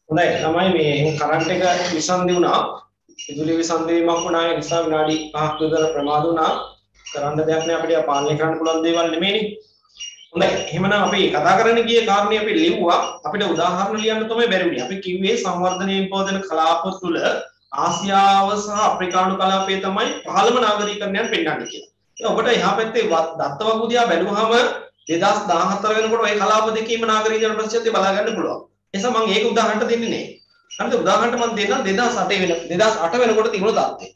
හොඳයි ළමයි මේ කරන්ට් එක විසන්දි වුණා. විදුලි විසන්දීමක් වුණා. ඒ නිසා විනාඩි 5ක් විතර ප්‍රමාද වුණා. කරන්න දෙයක් නෑ අපිට පාලනය කරන්න පුළුවන් දේවල් නෙමෙයිනේ. හොඳයි එහෙමනම් අපි කතා කරන්න ගියේ කාරණේ අපි ලිව්වා. අපිට උදාහරණ ලියන්න තමයි බැරි වුණේ. අපි කිව්වේ සංවර්ධනයෙන් පවතින කලාප තුළ ආසියාව සහ අප්‍රිකානු කලාපය තමයි පහළම නාගරිකයන්යන් පෙන්වන්නේ කියලා. ඒක ඔබට එහා පැත්තේ දත්ත වගුදියා බැලුවහම 2014 වෙනකොට ওই කලාප දෙකේම නාගරිකයන් ප්‍රතිශතය බලා ගන්න පුළුවන්. එනිසා මම ඒක උදාහරණට දෙන්නේ නැහැ. හරිද? උදාහරණට මම දෙන්නම් 2008 වෙනකොට තිබුණු තත්ත්වය.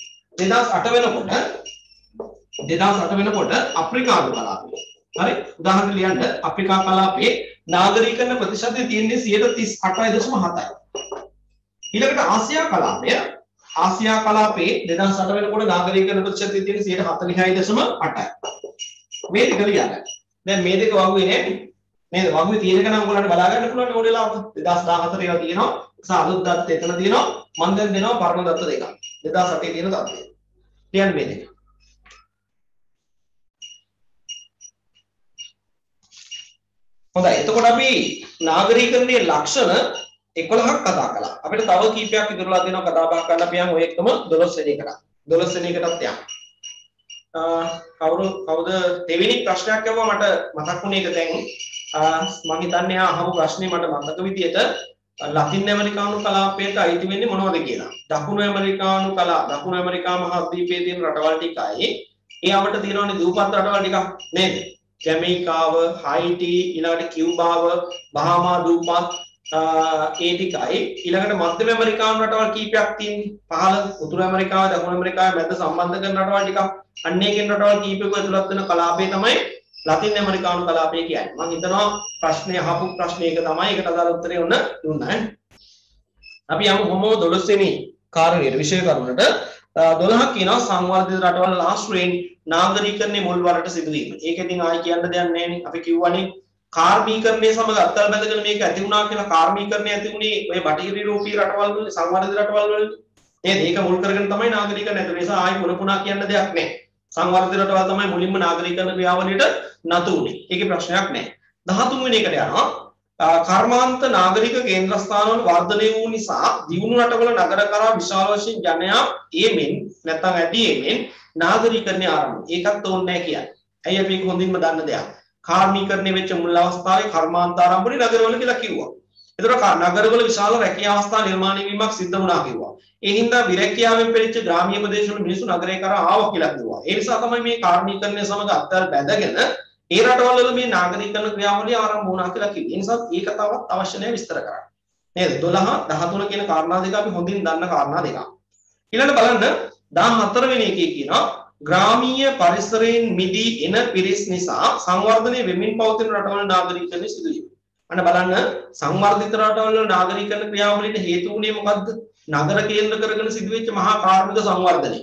2008 වෙනකොට අප්‍රිකානු කලාපය. හරි? උදාහරණ ලියන්න අප්‍රිකා කලාපයේ නාගරිකයන් ප්‍රතිශතය තියෙන්නේ 38.7යි. ඊළඟට ආසියා කලාපයේ 2008 වෙනකොට නාගරිකයන් ප්‍රතිශතය තියෙන්නේ 46.8යි. මේ දෙක ලියන්න. දැන් මේ දෙක වගුවේ නේද? නේද? වගුවේ තියෙනක නම් ඔයගොල්ලන්ට බලා ගන්න පුළුවන් ඕන වෙලාවක 2014 ඒවා තියෙනවා. සාදුත් දත්ත එතන තියෙනවා. මම දැන් දෙනවා පරණ දත්ත දෙකක්. 2008 තියෙන දත්තය. ලියන්න මේ දෙක. හොඳයි. එතකොට අපි නාගරිකරණයේ ලක්ෂණ 11ක් කතා කළා. අපිට තව කීපයක් ඉදිරියලා දෙනවා කතා බහ කරන්න අපි යමු. ඔය එකම 12 වෙනි එකට. 12 වෙනි එකටත් යමු. කවුද දෙවෙනි ප්‍රශ්නයක් අහුවා මට මතක් වුණේ ඒක දැන් මම හිතන්නේ අහපු ප්‍රශ්නේ මට මතක විදියට ලතින් ඇමරිකානු කලාපයට අයිති වෙන්නේ මොනවද කියලා. දකුණු ඇමරිකානු දකුණු ඇමරිකා මහද්වීපයේ තියෙන රටවල් ටිකයි ඒ අපිට තියෙනවනේ දූපත් රටවල් ටිකක් නේද? ජමයිකාව, හයිටි, ඊළඟට කියුබාව, බහාමා දූපත් ඒ ටිකයි ඊළඟට මධ්‍ය ඇමරිකානු රටවල් කීපයක් තියෙන්නේ. පහළ උතුරු ඇමරිකාව, දකුණු ඇමරිකාව මැද සම්බන්ධ කරන රටවල් ටිකක්. අන්න ඒකෙන් රටවල් කීපයක ඇතුළත් වෙන කලාපය තමයි ලතින් ඇමරිකානු කලාපය කියන්නේ. මම හිතනවා ප්‍රශ්නේ අහපු ප්‍රශ්නයක තමයි ඒකට අදාළ උත්තරේ ඔන්න දුන්නා. අපි යමු කොහොමද 12 වෙනි කාරණේට විෂය කරුණට 12ක් කියනවා සංවර්ධිත රටවල් ආශ්‍රයෙන් නාගරිකරණයේ මුල් වරට සිදුවීම. ඒක ඉතින් ආයි කියන්න දෙයක් නැහැ නේ. අපි කිව්වනේ කාර්මීකරණය සමග අත්වල බැඳගෙන මේක ඇති වුණා කියලා. කාර්මීකරණය ඇති වුණේ ඔය බටහිර යුරෝපීය රටවල් වල සංවර්ධිත රටවල් වල. නේද? ඒක මුල් කරගෙන තමයි නාගරිකරණය ඇති වෙන්නේ. ඒ නිසා ආයි පුරපුණා කියන්න දෙයක් නැහැ. සංවර්ධිත රටවල් තමයි මුලින්ම නාගරිකරණ ක්‍රියාවලියට නතු වුණේ. ඒකේ ප්‍රශ්නයක් නැහැ. 13 වෙනි එකට යනවා. කර්මාන්ත නාගරික කේන්ද්‍රස්ථානවල වර්ධනය වූ නිසා දියුණු රටවල නගර කරා විශාල වශයෙන් ජනයා ඒමෙන් නැත්නම් ඇදී ඒමෙන් නාගරිකරණය ආරම්භ. ඒකත් ඕනේ නැහැ කියන්නේ. ඇයි අපි ඒක හොඳින්ම දන්න දෙයක්. කාර්මීකරණය වෙච්ච මුල් අවස්ථාවේ කර්මාන්ත ආරම්භුනේ නගරවල කියලා කිව්වා. ඒතර නගරවල විශාල රැකියා අවස්ථා නිර්මාණය වීමක් සිද්ධ වුණා කිව්වා. ඒ හින්දා විරැකියාවෙන් පෙළෙච්ච ග්‍රාමීය ප්‍රදේශවල මිනිස්සු නගරේ කරා ආවා කියලා කිව්වා. ඒ නිසා තමයි මේ කාර්මීකරණය සමග අත්වල බැඳගෙන ඒ රටවල් වල මේ නාගරිකකරණ ක්‍රියාවලිය ආරම්භ වුණා කියලා කිව්වා. ඒ නිසා ඒක තවත් අවශ්‍ය නැහැ විස්තර කරන්න. නේද? 12 13 කියන කාරණා දෙක අපි හොඳින් දන්න කාරණා දෙකක්. ඊළඟට බලන්න 14 වෙනි එකේ කියනවා ග්‍රාමීය පරිසරයෙන් මිදී එන පිරිස් නිසා සංවර්ධනය වෙමින් පවතින රටවල නාගරිකකරණ සිදුවීම. අන්න බලන්න සංවර්ධිත රටවල නාගරිකකරණ ක්‍රියාවලියට හේතු වුණේ මොකද්ද? නගර කේන්ද්‍ර කරගෙන සිදුවෙච්ච මහා කාර්මික සංවර්ධනය.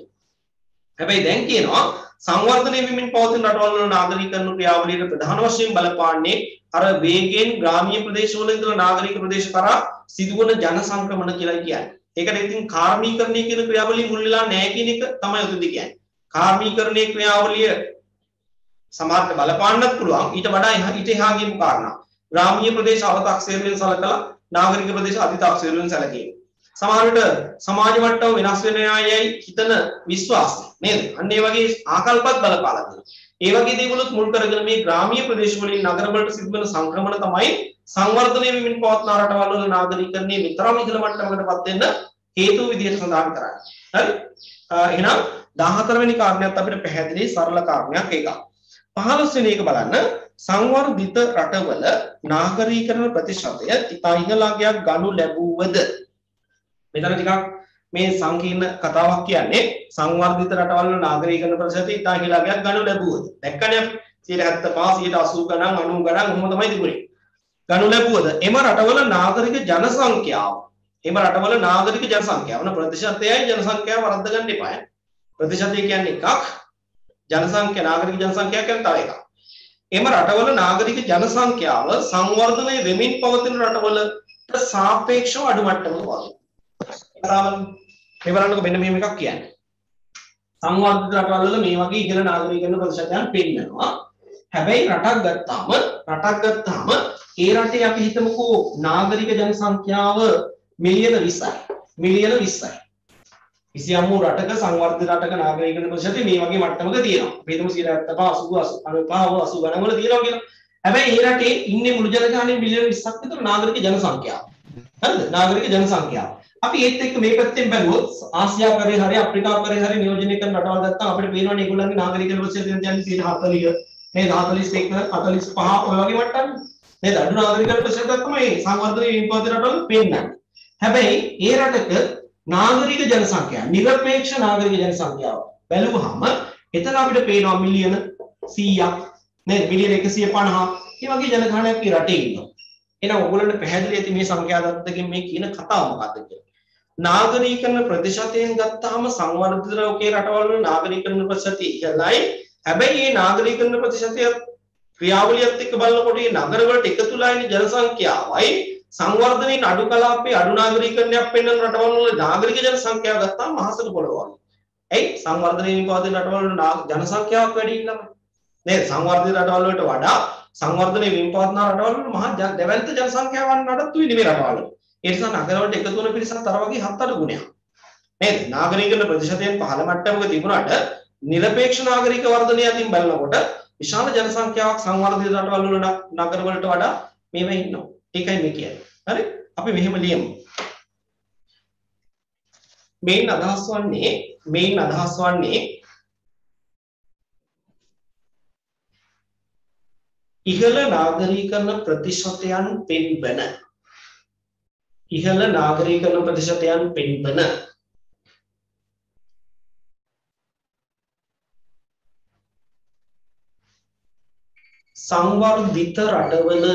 හැබැයි දැන් කියනවා සංවර්ධනය වෙමින් පවතින රටවල් වල නාගරිකකරණ ක්‍රියාවලියට ප්‍රධාන වශයෙන් බලපාන්නේ අර වේගයෙන් ග්‍රාමීය ප්‍රදේශවල ඉඳලා නාගරික ප්‍රදේශ කරා සිදුවන ජන සංක්‍රමණ කියලා කියන්නේ. ඒකට ඉතින් කාර්මීකරණය කියන ක්‍රියාවලිය මුල් වෙලා නැහැ කියන එක තමයි උතුම්දි කියන්නේ. කාර්මීකරණයේ ක්‍රියාවලිය සමාජයට බලපාන්නත් පුළුවන්. ඊට වඩා ඊට එහා ගියපු කාරණා. ග්‍රාමීය ප්‍රදේශ අව탁සේරුවෙන් සලකලා නාගරික ප්‍රදේශ අධි탁සේරුවෙන් සැලකීම. සමහර විට සමාජ මට්ටම වෙනස් වෙන අයයි හිතන විශ්වාසය නේද? අන්න ඒ වගේ ආකල්පත් බලපාලා තියෙනවා. ඒ වගේ දේවලුත් මුල් කරගෙන මේ ග්‍රාමීය ප්‍රදේශ වලින් නගර වලට සිදුවෙන සංක්‍රමණ තමයි සංවර්ධනය වෙමින් පවත්නා රටවල් වල නාගරිකකරණයේ විතරම ඉහළ මට්ටමකටපත් වෙන්න හේතු විදිහට සඳහන් කරන්නේ. හරි? එහෙනම් 14 වෙනි කාරණයක් අපිට පැහැදිලි සරල කාරණයක් ඒකක්. 15 වෙනි එක බලන්න සංවර්ධිත රටවල නාගරිකකරණ ප්‍රතිශතය ඉතා ඉහළ අගයක් ගනු ලැබුවද මෙතන ටිකක් මේ සංකීර්ණ කතාවක් කියන්නේ සංවර්ධිත රටවල් වල නාගරිකකරණ ප්‍රතිශතය ඉතා ඉහළ අගයක් ගනු ලැබුවද දැක්කනේ 75 80 ගණන් 90 ගණන් ඔහොම තමයි තිබුණේ ගනු ලැබුවද එම රටවල නාගරික ජනසංඛ්‍යාව න ප්‍රතිශතයයි ජනසංඛ්‍යාව වරද්ද ගන්න එපා ප්‍රතිශතය කියන්නේ එකක් නාගරික ජනසංඛ්‍යාව කියන්නේ තව එකක් එම රටවල නාගරික ජනසංඛ්‍යාව සංවර්ධනය වෙමින් පවතින රටවලට සාපේක්ෂව අඩු මට්ටමක වගේ. මේ බලන්නකො මෙන්න මෙහෙම එකක් කියන්නේ. සංවර්ධිත රටවල් වල මේ වගේ ඉහළ නාගරිකකරණ ප්‍රතිශතයන් පෙන්නනවා. හැබැයි රටක් ගත්තාම ඒ රටේ අපි හිතමුකෝ නාගරික ජනසංඛ්‍යාව මිලියන 20යි. මිලියන 20යි. කිසියම් වූ රටක සංවර්ධිත රටක නාගරිකයන් ප්‍රතිශතය මේ වගේ මට්ටමක තියෙනවා. අපි හිතමු 75 80 ගණන් වල තියෙනවා කියලා. හැබැයි ඒ රටේ ඉන්නේ මුළු ජනගහනයේ මිලියන 20ක් විතර නාගරික ජනසංඛ්‍යාව. හරිද? නාගරික ජනසංඛ්‍යාව. අපි ඒත් එක්ක මේ පැත්තෙන් බැලුවොත් ආසියාකරේ හරි අප්‍රිකාකරේ හරි නියෝජනය කරන රටවල් ගත්තාම අපිට පේනවනේ ඒගොල්ලන්ගේ නාගරික ප්‍රතිශතය කියන්නේ 40 නේද? 41 45 ඔය වගේ මට්ටම් නේද? අඩු නාගරික ප්‍රතිශතයක් තමයි සංවර්ධනයේ විපාදිත රටවල් පේන්නේ. හැබැයි ඒ රටක නාගරික ජනසංඛ්‍යාව නිරපේක්ෂ නාගරික ජනසංඛ්‍යාව බැලුවහම එතන අපිට පේනවා මිලියන 100ක් නේද? මිලියන 150 මේ වගේ ජනගහනයක් මේ රටේ ඉන්නවා. එහෙනම් ඔයගොල්ලන්ට පැහැදිලි ඇති මේ සංඛ්‍යා දත්තකින් මේ කියන කතාව මොකක්ද කියලා. නාගරිකයන් ප්‍රතිශතයෙන් ගත්තාම සංවර්ධිත ලෝකයේ රටවල් වල නාගරිකයන් ප්‍රතිශතය ඉහළයි. හැබැයි මේ නාගරිකයන් ප්‍රතිශතය ක්‍රියාවලියත් එක්ක බලනකොට මේ නගර වලට එකතුලා ඉන්න ජනසංඛ්‍යාවයි සංවර්ධනයේ අඩු කලාපයේ අඩු නාගරිකයන්යක් පෙන්වන රටවල් වල නාගරික ජනසංඛ්‍යාව ගත්තාම මහසක පොළොව වගේ. එයි සංවර්ධනයේ විපාදිත රටවල් වල ජනසංඛ්‍යාවක් වැඩි ඉන්නම නේද? සංවර්ධිත රටවල් වලට වඩා සංවර්ධනයේ විපාදිත රටවල් වල මහා දැවැන්ත ජනසංඛ්‍යාවක් නඩත්තු වෙන්නේ මේ රටවල් වල. ඒ නිසා නගර වලට එකතු වෙන පිරිසක් අර වගේ 7-8 ගුණයක්. නේද? නාගරිකයන් ප්‍රතිශතයෙන් පහළ මට්ටමක තිබුණාට නිරපේක්ෂ නාගරික වර්ධනය අතින් බලනකොට විශාල ජනසංඛ්‍යාවක් සංවර්ධිත රටවල් වල නගර වලට වඩා මේවා ඉන්නවා. ඒකයි මේ කියන්නේ. හරි? අපි මෙහෙම ලියමු. මේන් අදහස් වන්නේ ඉහළ නාගරීකරණ ප්‍රතිශතයන් පෙන්වන සංවර්ධිත රටවල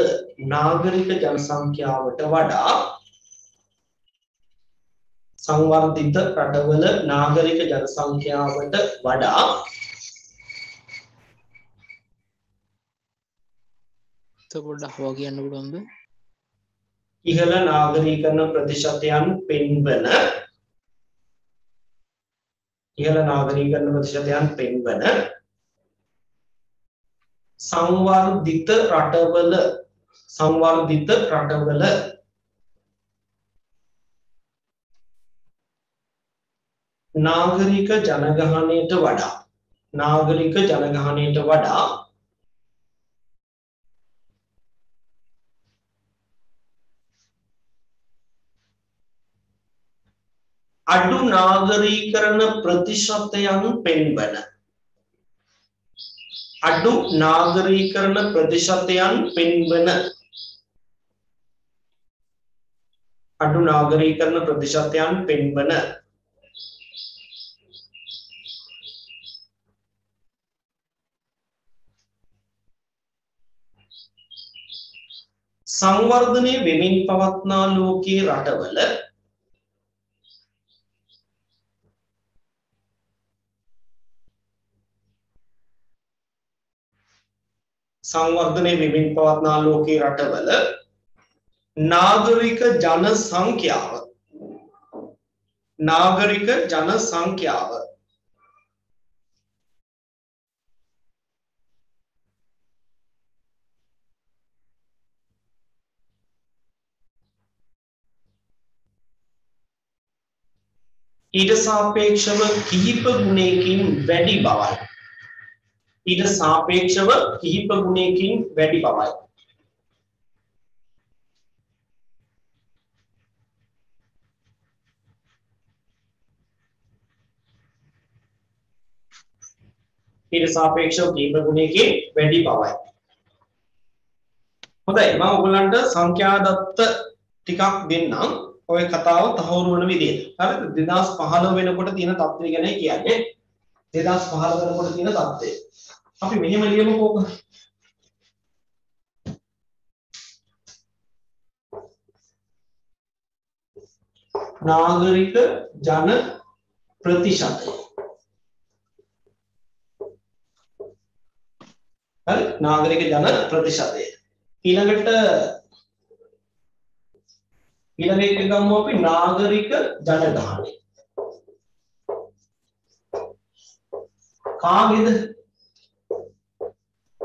නාගරික ජනසංඛ්‍යාවට වඩා පොඩ්ඩක් හොවා කියන්න පුළුවන්ද? ඉහළ නාගරීකරණ ප්‍රතිශතයන් පෙන්වන සංවර්ධිත රටවල නාගරික ජනගහනයට වඩා අඩු නාගරීකරණ ප්‍රතිශතයන් පෙන්වන සංවර්ධනයේ වෙමින් පවත්නා ලෝකයේ රටවල නාගරික ජනසංඛ්‍යාව ඊට සාපේක්ෂව කිහිප ගුණයකින් වැඩි බවයි. ඊට සාපේක්ෂව කිහිප ගුණයකින් වැඩි බවයි. හොඳයි මම ඔයගලන්ට සංඛ්‍යා දත්ත ටිකක් දෙන්නම්. ඔය කතාව තහවුරු වෙන විදිහට. හරිද? 2015 වෙනකොට තියෙන තත්ත්වය ගැන කියන්නේ. 2015 වෙනකොට තියෙන තත්ත්වය. අපි මෙහෙම ලියමුකෝ. නාගරික ජන ප්‍රතිශතය. හරි? නාගරික ජන ප්‍රතිශතය. ඊළඟට ගමු අපි නාගරික ජනගහනය. කාගේද?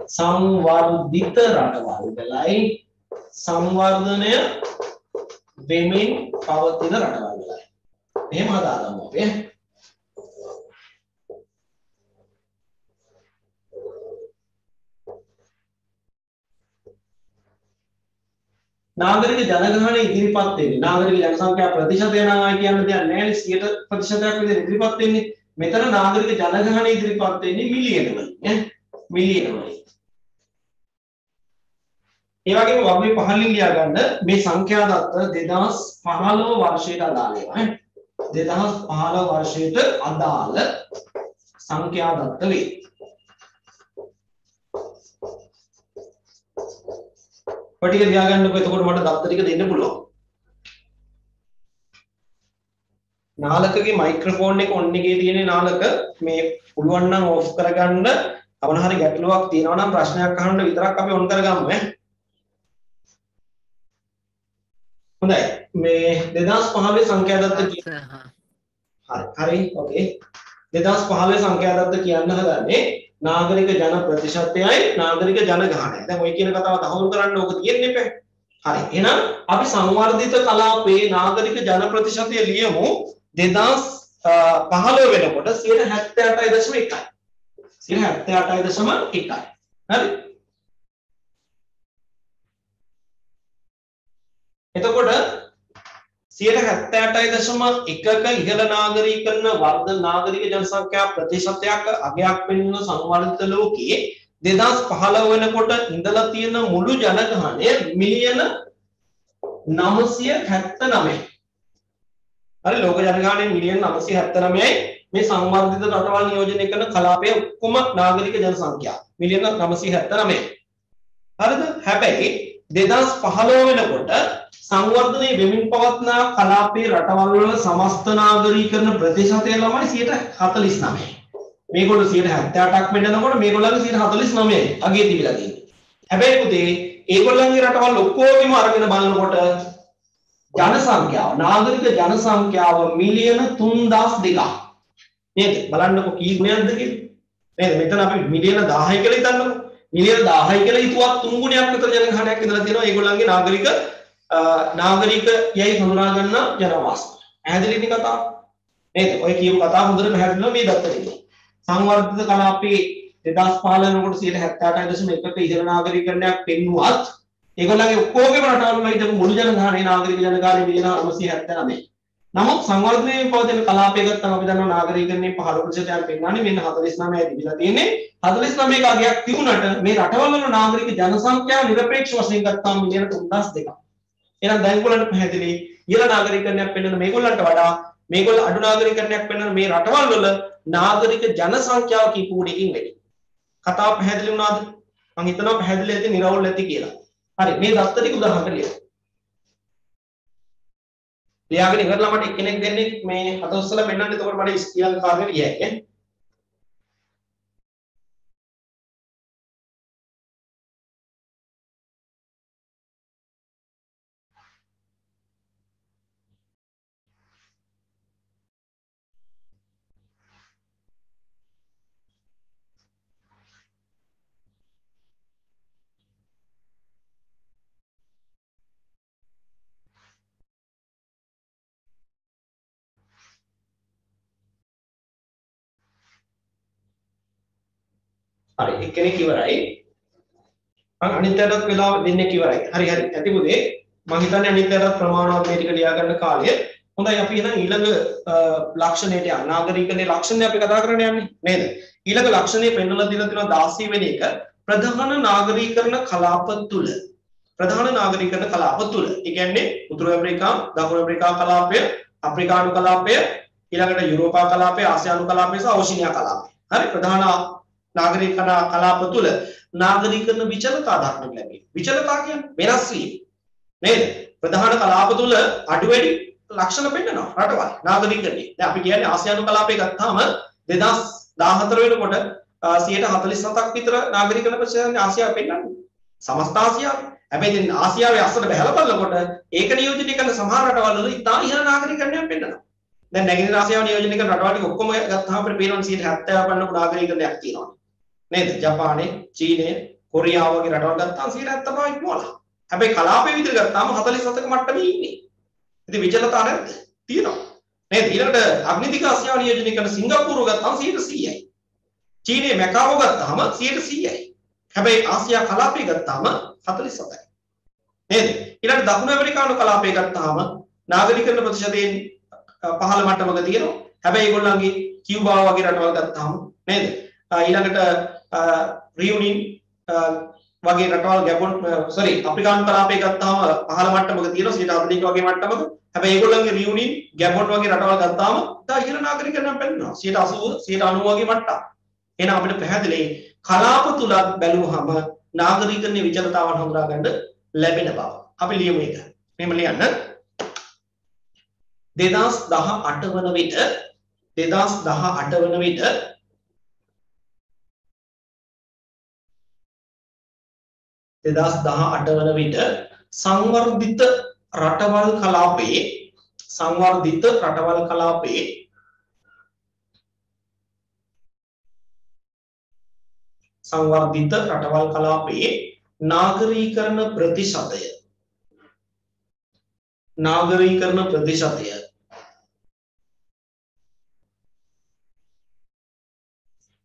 සංවර්ධිත රටවල් වලයි සංවර්ධනය වෙමින් පවතින රටවල් වල. එහෙම හදාගමු අපි. නාගරික ජනගහනය ඉදිරිපත් වෙන්නේ නාගරික ජනසංඛ්‍යා ප්‍රතිශතය නම් කියන්න දෙයක් නැහැ 100%ක් විදිහට ඉදිරිපත් වෙන්නේ. මෙතන නාගරික ජනගහනය ඉදිරිපත් වෙන්නේ මිලියන වලින් ඈ මිලියන වලින්. ඒ වගේම වගේ පහලින් ලියා ගන්න මේ සංඛ්‍යා දත්ත 2015 වර්ෂයට අදාළ ඒවා ඈ 2015 වර්ෂයට අදාළ සංඛ්‍යා දත්ත වේ. ඔය ටික ලියාගන්නකො එතකොට මට දත්ත ටික දෙන්න පුළුවන්. නාලකගේ මයික්‍රොෆෝන් එක ඔන් එකේ තියෙන නාලක මේ පුළුවන් නම් ඔෆ් කරගන්න. අවන හරි ගැටලුවක් තියෙනවා නම් ප්‍රශ්නයක් අහන්න විතරක් අපි ඔන් කරගමු ඈ. හොඳයි. මේ 2015 සංඛ්‍යා දත්ත හරි ඕකේ. 2015 සංඛ්‍යා දත්ත කියන්න හදන්නේ නාගරික ජන ප්‍රතිශතයයි නාගරික ජනගහනයයි. දැන් ඔය කියන කතාව තහවුරු කරන්න ඕක තියෙන්නේ නැහැ. හරි. එහෙනම් අපි සංවර්ධිත කලාපයේ නාගරික ජන ප්‍රතිශතය ලියමු 2015 වෙනකොට 78.1යි. 78.1යි. හරි. එතකොට 78.1ක ඉහළ නාගරීකරණ වර්ධන නාගරික ජනසංඛ්‍යා ප්‍රතිශතයක් අගයක් වෙන්න සංවර්ධිත ලෝකයේ 2015 වෙනකොට ඉඳලා තියෙන මුළු ජනගහනය මිලියන 979යි. හරි ලෝක ජනගහනය මිලියන 979යි. මේ සංවර්ධිත රටවල් නියෝජනය කරන කලාපයේ ඔක්කොම නාගරික ජනසංඛ්‍යාව මිලියන 979යි. හරිද? හැබැයි 2015 වෙනකොට සංවර්ධනයේ වෙමින් පවත්නා කලාපයේ රටවල් වල සමස්ත නාගරීකරණ ප්‍රතිශතය ළමයි 49යි. මේගොල්ලෝ 78ක් වෙන්නකොට මේගොල්ලන්ගේ 49යි අගේ තිබිලා තියෙන්නේ. හැබැයි පුතේ ඒගොල්ලන්ගේ රටවල් ඔක්කොගෙම අරගෙන බලනකොට ජනසංඛ්‍යාව නාගරික ජනසංඛ්‍යාව මිලියන 3002ක්. නේද? බලන්නකො කී ගුණයක්ද කියලා. නේද? මෙතන අපි මිලියන 1000 කියලා හිතන්නකො. මිලියන 1000 කියලා හිතුවත් 3 ගුණයක් විතර ජනගහනයක් ඉඳලා තියෙනවා ඒගොල්ලන්ගේ නාගරික යයි හඳුනා ගන්න ජනවාස. පැහැදිලිද කතාව? නේද? ඔය කියපු කතාව හොඳට පැහැදිලිව මේ දත්තේ. සංවර්ධිත කලාපයේ 2015 වෙනකොට 78.1ක ඉහළ නාගරිකරණයක් පෙන්නුවත් ඒගොල්ලන්ගේ ඔක්කොගේම රටවල් වල හිටපු මුළු ජනගහනයේ නාගරික ජනගහනය මිලියන 979. නමුත් සංවර්ධනයේ පවතින කලාපය ගත්තම අපි දන්නවා නාගරිකරණයේ 15%ක් පෙන්වන්නේ මෙන්න 49යි තිබිලා තියෙන්නේ. 49ක අගයක් තිබුණාට මේ රටවල් වල නාගරික ජනසංඛ්‍යාව නිරපේක්ෂ වශයෙන් ගත්තාම මිලියන 3002ක්. එහෙනම් දැන් ඒගොල්ලන්ට පැහැදිලි ඉහළ නාගරිකරණයක් පෙන්වන මේගොල්ලන්ට වඩා මේගොල්ල අඩු නාගරිකරණයක් පෙන්වන මේ රටවල් වල නාගරික ජනසංඛ්‍යාව කීප ගුණයකින් වැඩි. කතාව පැහැදිලි වුණාද? මම හිතනවා පැහැදිලි ඇති නිරවුල් ඇති කියලා. හරි මේ දත්ත ටික උදාහරණ ලියමු. ලියාගෙන ඉවරලා මට එක්කෙනෙක් දෙන්නේ මේ අත උස්සලා පෙන්නන්න. එතකොට මට ඉස්කියල් කාර්යය ලියයි ඈ. හරි එක්කෙනෙක් ඉවරයි. මම අනිත්‍යයටත් වෙලාව දෙන්නේ ඉවරයි. හරි ඇති පුතේ. මම හිතන්නේ අනිත්‍යයටත් ප්‍රමාණවත් මේ ටික ලියා ගන්න කාලය. හොඳයි අපි එහෙනම් ඊළඟ ලක්ෂණයට යන්න. නාගරිකනේ ලක්ෂණය අපි කතා කරන්න යන්නේ නේද? ඊළඟ ලක්ෂණය පෙන්වලා දීලා තියෙනවා 16 වෙනි එක ප්‍රධාන නාගරීකරණ කලාප තුල. ප්‍රධාන නාගරීකරණ කලාප තුල. ඒ කියන්නේ උතුරු ඇමරිකා, දකුණු ඇමරිකා කලාපය, අප්‍රිකානු කලාපය, ඊළඟට යුරෝපා කලාපය, ආසියානු කලාපය සහ ඕෂිනියා කලාපය. හරි ප්‍රධාන නාගරිකරණ කලාප තුල නාගරිකරණ විචලතා දක්නට ලැබේ. විචලතා කියන්නේ වෙනස් වීම. නේද? ප්‍රධාන කලාප තුල අඩු වැඩි ලක්ෂණ පෙන්නනවා රටවල් නාගරිකරණේ. දැන් අපි කියන්නේ ආසියානු කලාපය ගත්තාම 2014 වෙනකොට 147ක් විතර නාගරිකරණ ප්‍රතිශතය ආසියාව පෙන්නන්නේ. සමස්ත ආසියාවේ. හැබැයි දැන් ආසියාවේ අස්සට බහලා බලනකොට ඒක නියෝජනය කරන සමහර රටවල් වල ඉතා ඉහළ නාගරිකරණයක් පෙන්නනවා. දැන් නැගෙනහිර ආසියාව නියෝජනය කරන රටවල් ටික ඔක්කොම ගත්තාම අපිට පේනවා 70ක් වන්නක නාගරිකරණයක් තියෙනවා. නේද? ජපානය, චීනය, කොරියාව වගේ රටවල් ගත්තාම 75ක් ඉක්මවලා. හැබැයි කලාපයේ විතර ගත්තාම 47ක මට්ටමේ ඉන්නේ. ඉතින් විචලතා නැද්ද? තියෙනවා. නේද? ඊළඟට අග්නිදිග ආසියාව නියෝජනය කරන සිංගප්පූරුව ගත්තාම 100%යි. චීනයේ මැකාවෝ ගත්තාම 100%යි. හැබැයි ආසියා කලාපය ගත්තාම 47යි. නේද? ඊළඟට දකුණු ඇමරිකානු කලාපය ගත්තාම නාගරිකරණ ප්‍රතිශතයෙන් පහළ මට්ටමක තියෙනවා. හැබැයි ඒගොල්ලන්ගේ කියුබා වගේ රටවල් ගත්තාම නේද? ඊළඟට රියුනියන් වගේ රටවල් ගැබොන් අප්‍රිකානු කලාපය ගත්තාම පහළ මට්ටමක තියෙනවා 140ක වගේ මට්ටමක. හැබැයි ඒගොල්ලන්ගේ රියුනියන් ගැබොන් වගේ රටවල් ගත්තාම ඉතා ඉහළ නාගරිකකරණයක් පෙන්නනවා 180 190 වගේ මට්ටම්. එහෙනම් අපිට පැහැදිලි කලාප තුල බැලුවහම නාගරිකකරණයේ විචලතාවන් හඳුනා ගන්න ලැබෙන බව. අපි ලියමු ඒක. මෙහෙම ලියන්න. 2018 වන විට 2018 වන විට සංවර්ධිත රටවල් කලාපයේ නාගරීකරණ ප්‍රතිශතය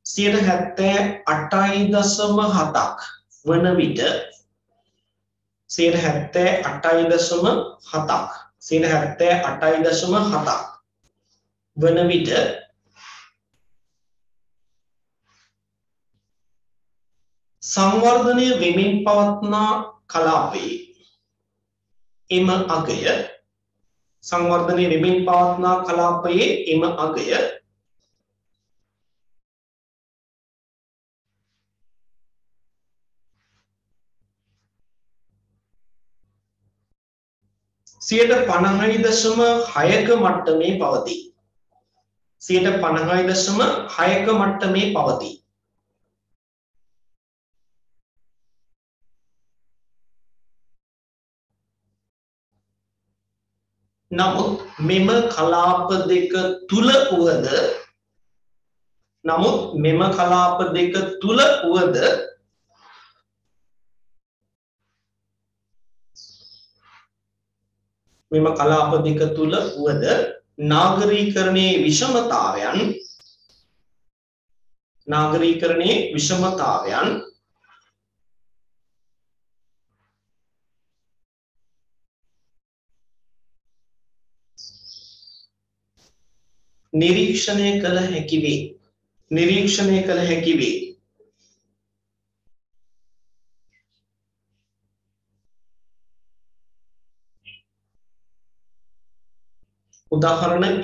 78.7ක් වන විට 78.7ක් වන විට සංවර්ධනය වෙමින් පවත්නා කලාපයේ එම අගය සියයට 50.6ක මට්ටමේ පවතී. 50.6ක මට්ටමේ පවතී. නමුත් මෙම කලාප දෙක තුල වුවද නාගරීකරණයේ විෂමතාවයන් නිරීක්ෂණය කළ හැකි වේ. උදාහරණ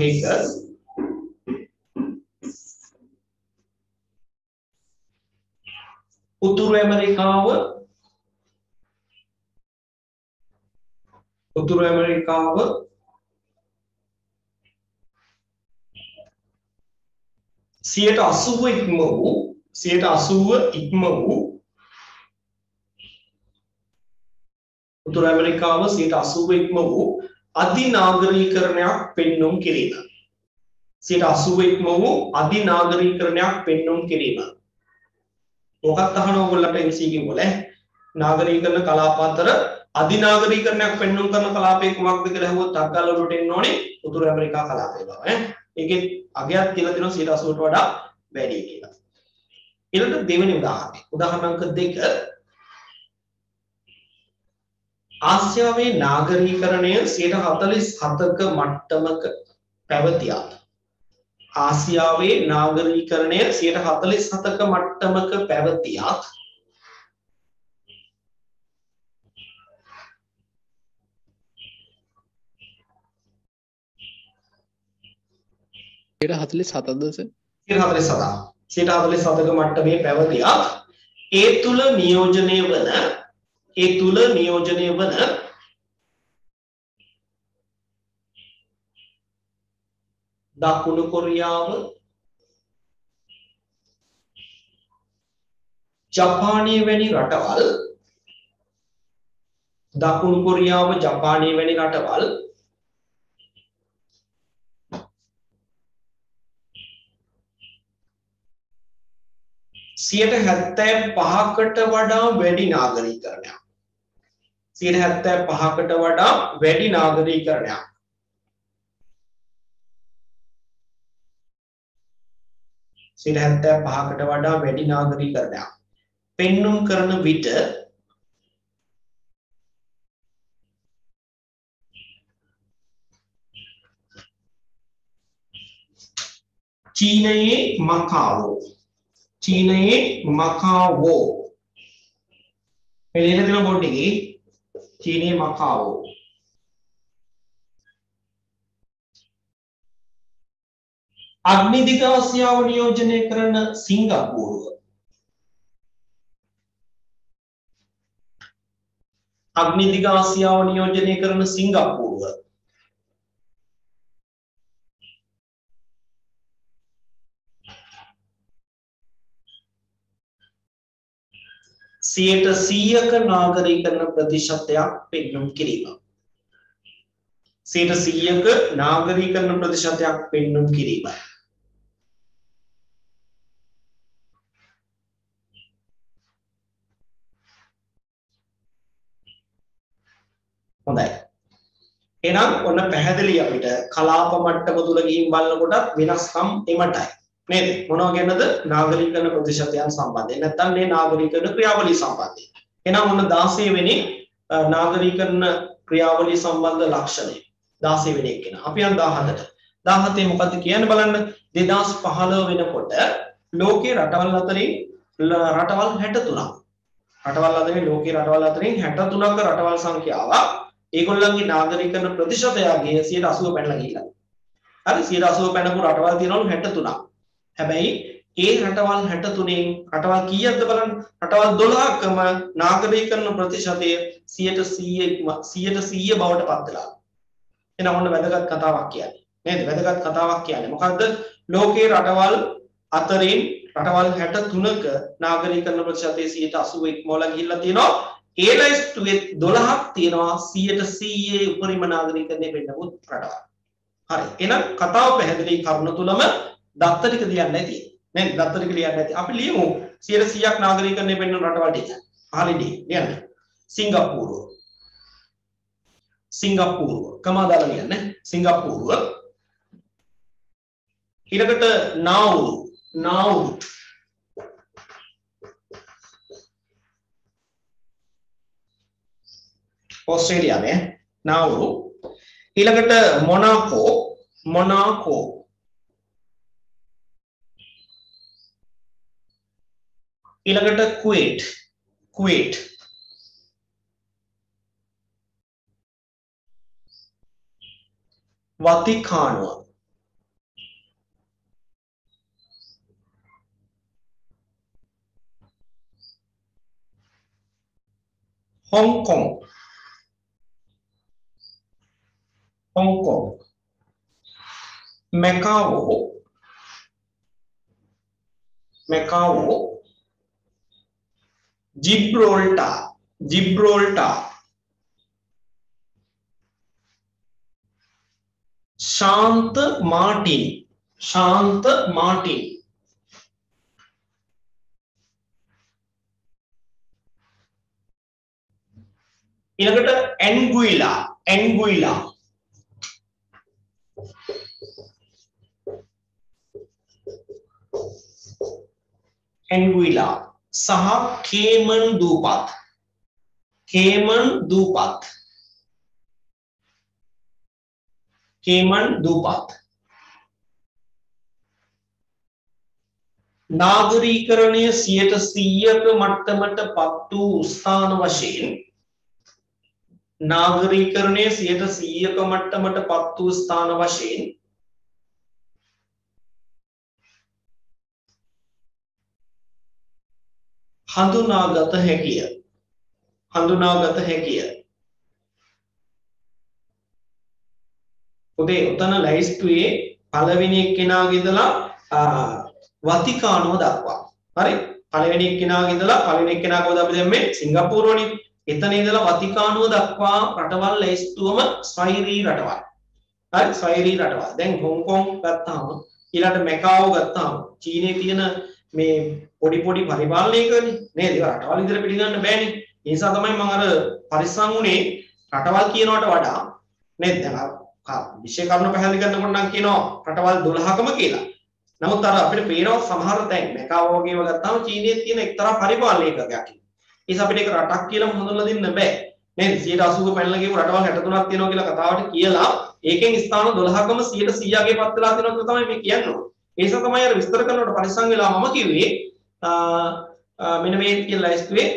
1 උතුරු ඇමරිකාව සියයට 80 ඉක්ම වූ අධිනාගරීකරණයක් පෙන්නුම් කිරීම. මොකක්ද අහන ඕගොල්ලන්ට MCQ වල නාගරීකරණ කලාප අතර අධිනාගරීකරණයක් පෙන්නුම් කරන කලාපය කුමක්ද කියලා අහුවොත් අක්කල් වලට එන්න ඕනේ උතුරු ඇමරිකා කලාපය බව. ඒකේ අගයක් කියලා දෙනවා 80ට වඩා වැඩි කියලා. ඊළඟ දෙවෙනි උදාහරණය. උදාහරණ අංක 2 ආසියාවේ නාගරීකරණය 47ක මට්ටමක පැවතියත් මට්ටමේ පැවතියත් ඒ තුල නියෝජනය වන දකුණු කොරියාව ජපානය වැනි රටවල් 75කට වඩා වැඩි නාගරීකරණයක්. 75කට වඩා වැඩි නාගරීකරණයක්. සිට 75කට වඩා වැඩි නාගරීකරණයක් පෙන්눔 කරන විට චීනයේ මකාවෝ එළියට දෙන බෝඩ් එකේ චීනයේ මකාවෝ අග්නිදිග ආසියාව නියෝජනය කරන සිංගප්පූරුව අග්නිදිග ආසියාව නියෝජනය කරන සිංගප්පූරුව 100ක නාගරීකරණ ප්‍රතිශතයක් පෙන්눔 කිරීම 100ක නාගරීකරණ ප්‍රතිශතයක් පෙන්눔 කිරීමයි හොඳයි එහෙනම් ඔන්න පැහැදිලි අපිට කලාප මට්ටම තුල ගිහින් බලනකොට වෙනස්කම් එමටයි නේද මොනවා ගැනද නාගරීකරණ ප්‍රතිශතයන් සම්බන්ධයෙන් නැත්නම් මේ නාගරීකරණ ක්‍රියාවලිය සම්බන්ධයෙන් එහෙනම් ඔන්න 16 වෙනි නාගරීකරණ ක්‍රියාවලිය සම්බන්ධ ලක්ෂණය 16 වෙනි එක කියන අපි යන 17ට 17 මොකද්ද කියන්නේ බලන්න 2015 වෙනකොට ලෝකේ රටවල් අතරින් රටවල් 63ක් රටවල් අතරින් ලෝකේ රටවල් අතරින් 63ක රටවල් සංඛ්‍යාව ඒගොල්ලන්ගේ නාගරීකරණ ප්‍රතිශතයගේ 80 පැනලා ගිහිල්ලා හරි 80 පැනපු රටවල් තියෙනවලු 63ක් හැබැයි ඒ රටවල් 63න් රටවල් කීයක්ද බලන්න රටවල් 12කම නාගරීකරණ ප්‍රතිශතය 100% බවට පත් වෙලා එන ඔන්න වැදගත් කතාවක් කියන්නේ නේද වැදගත් කතාවක් කියන්නේ මොකද්ද ලෝකේ රටවල් අතරින් රටවල් 63ක නාගරීකරණ ප්‍රතිශතය 80 ඉක්මවලා ගිහිල්ලා තියෙනවා ඒ ලයිස්ට්ුවේ 12ක් තියෙනවා 100% උපරිම නාගරීකරණය වෙන්නපු රටවල් හරි එහෙනම් කතාව පැහැදිලි කරුණ තුලම දත්ත ටික ලියන්නයි තියෙන්නේ නේද දත්ත ටික ලියන්න ඇති අපි ලියමු 100%ක් නාගරීකරණය වෙන්න රටවල් ටික හරිනේ ලියන්න සිංගප්පූරුව කමාදාලා ලියන්නේ සිංගප්පූරුව ඊළඟට නාවුරු ऑस्ट्रेलिया नाउरू ඊළඟට මොනාකෝ ඊළඟට කුවේට් වතිකානුව හොංකොං Macau Gibraltar शांत मार्टिन ඊළඟට एंगुइला सह केमन दूपत नागरीकरणीय 100ක මට්ටමට පත් වූ ස්ථාන වශයෙන් नागरीकरणीय 100ක මට්ටමට පත් වූ ස්ථාන වශයෙන් හඳුනාගත හැකිය උදේ උතන ලයිස්ට්ුවේ පළවෙනි එක්කෙනාගේ ඉඳලා වතිකානුව දක්වා හරි පළවෙනි එක්කෙනාගේ ඉඳලා පළවෙනි එක්කෙනාගව අපි දැන් මේ සිංගප්පූරුවනේ එතන ඉඳලා වතිකානුව දක්වා රටවල් ලයිස්ට්ුවම ස්වෛරී රටවල් හරි ස්වෛරී රටවල් දැන් හොංකොං ගත්තාම ඊළඟට මැකාවෝ ගත්තාම චීනයේ තියෙන මේ පොඩි පොඩි පරිපාලනයකනේ නේද? ඒක රටවල් විතර පිළිගන්න බෑනේ. ඒ නිසා තමයි මම අර පරිස්සම් වුණේ රටවල් කියනවට වඩා නේද? දැන් විශේෂ කරුණු පැහැදිලි කරනකොට නම් කියනවා රටවල් 12කම කියලා. නමුත් අර අපිට පේනවා සමහර තැන් මැකාවෝ වගේම ගත්තාම චීනයේ තියෙන එක්තරා පරිපාලන ඒකකයක්. ඒස අපිට ඒක රටක් කියලා හඳුන්වලා දෙන්න බෑ. නේද? 180 පැනලා ගිහුව රටවල් 63ක් තියෙනවා කියලා කතාවට කියලා ඒකෙන් ස්ථාන 12කම 100%ගේ පත් වෙලා තියෙනවා තමයි මේ කියන්නේ. ඒ නිසා තමයි අර විස්තර කරනකොට පරිස්සම් වෙලා මම කිව්වේ මෙන්න මේ කියලා ලයිස්තුවේ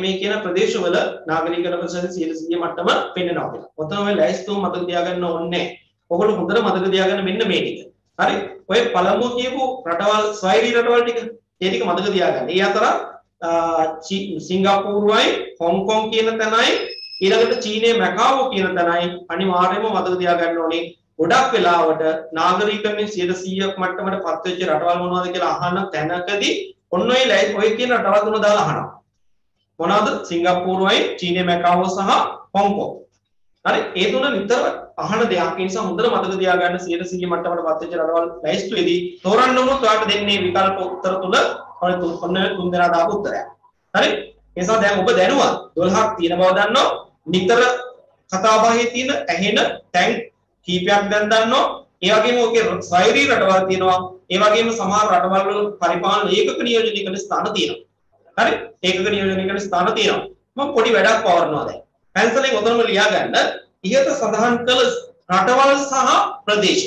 මේ කියන ප්‍රදේශවල නාගරිකකරණ ප්‍රතිශත 100% මට්ටම පෙන්වනවා කියලා. ඔතන ඔය ලයිස්තුව මතක තියාගන්න ඕනේ නැහැ. ඔයගොල්ලෝ හොඳට මතක තියාගන්න මෙන්න මේ ටික. හරි? ඔය පළමුව කියපු රටවල් ස්වෛරී රටවල් ටික ඒ ටික මතක තියාගන්න. ඒ අතර සිංගප්පූරුවයි හොංකොං කියන තැනයි ඊළඟට චීනයේ මැකාවෝ කියන තැනයි අනිවාර්යයෙන්ම මතක තියාගන්න ඕනේ. ගොඩක් වෙලාවට නාගරිකකරණය 100% මට්ටමට පත් වෙච්ච රටවල් මොනවද කියලා අහන තැනකදී ඔන්න ඔය කියන රටවල් තුන දාලා අහනවා. මොනවාද? සිංගප්පූරුවයි චීනයේ මැකාවෝ සහ හොංකොං. හරි? ඒ තුන නිතර අහන දෙයක්. ඒ නිසා හොඳට මතක තියාගන්න 100% මට්ටමට පත් වෙච්ච රටවල් ලයිස්තුවේදී තෝරන්න උනොත් ඔයාලට දෙන්නේ විකල්ප උත්තර තුන ඔන්න තුන් දෙනා දාපු උත්තරයක්. හරි? ඒ නිසා දැන් ඔබ දැනුවත් 12ක් තියෙන බව දන්නවා. නිතර කතාබහේ තියෙන ඇහෙන තැන් කීපයක් දැන් දන්නවා. ඒ වගේම ඔකේ ස්වෛරී රටවල් තියෙනවා. ඒ වගේම සමහර රටවල් වල පරිපාලන ඒකක නියෝජනය කරන ස්ථාන තියෙනවා. හරි? ඒකක නියෝජනය කරන ස්ථාන තියෙනවා. මම පොඩි වැඩක් පවරනවා දැන්. පැන්සලෙන් ඔතනම ලියා ගන්න. ඉහත සඳහන් කළ රටවල් සහ ප්‍රදේශ.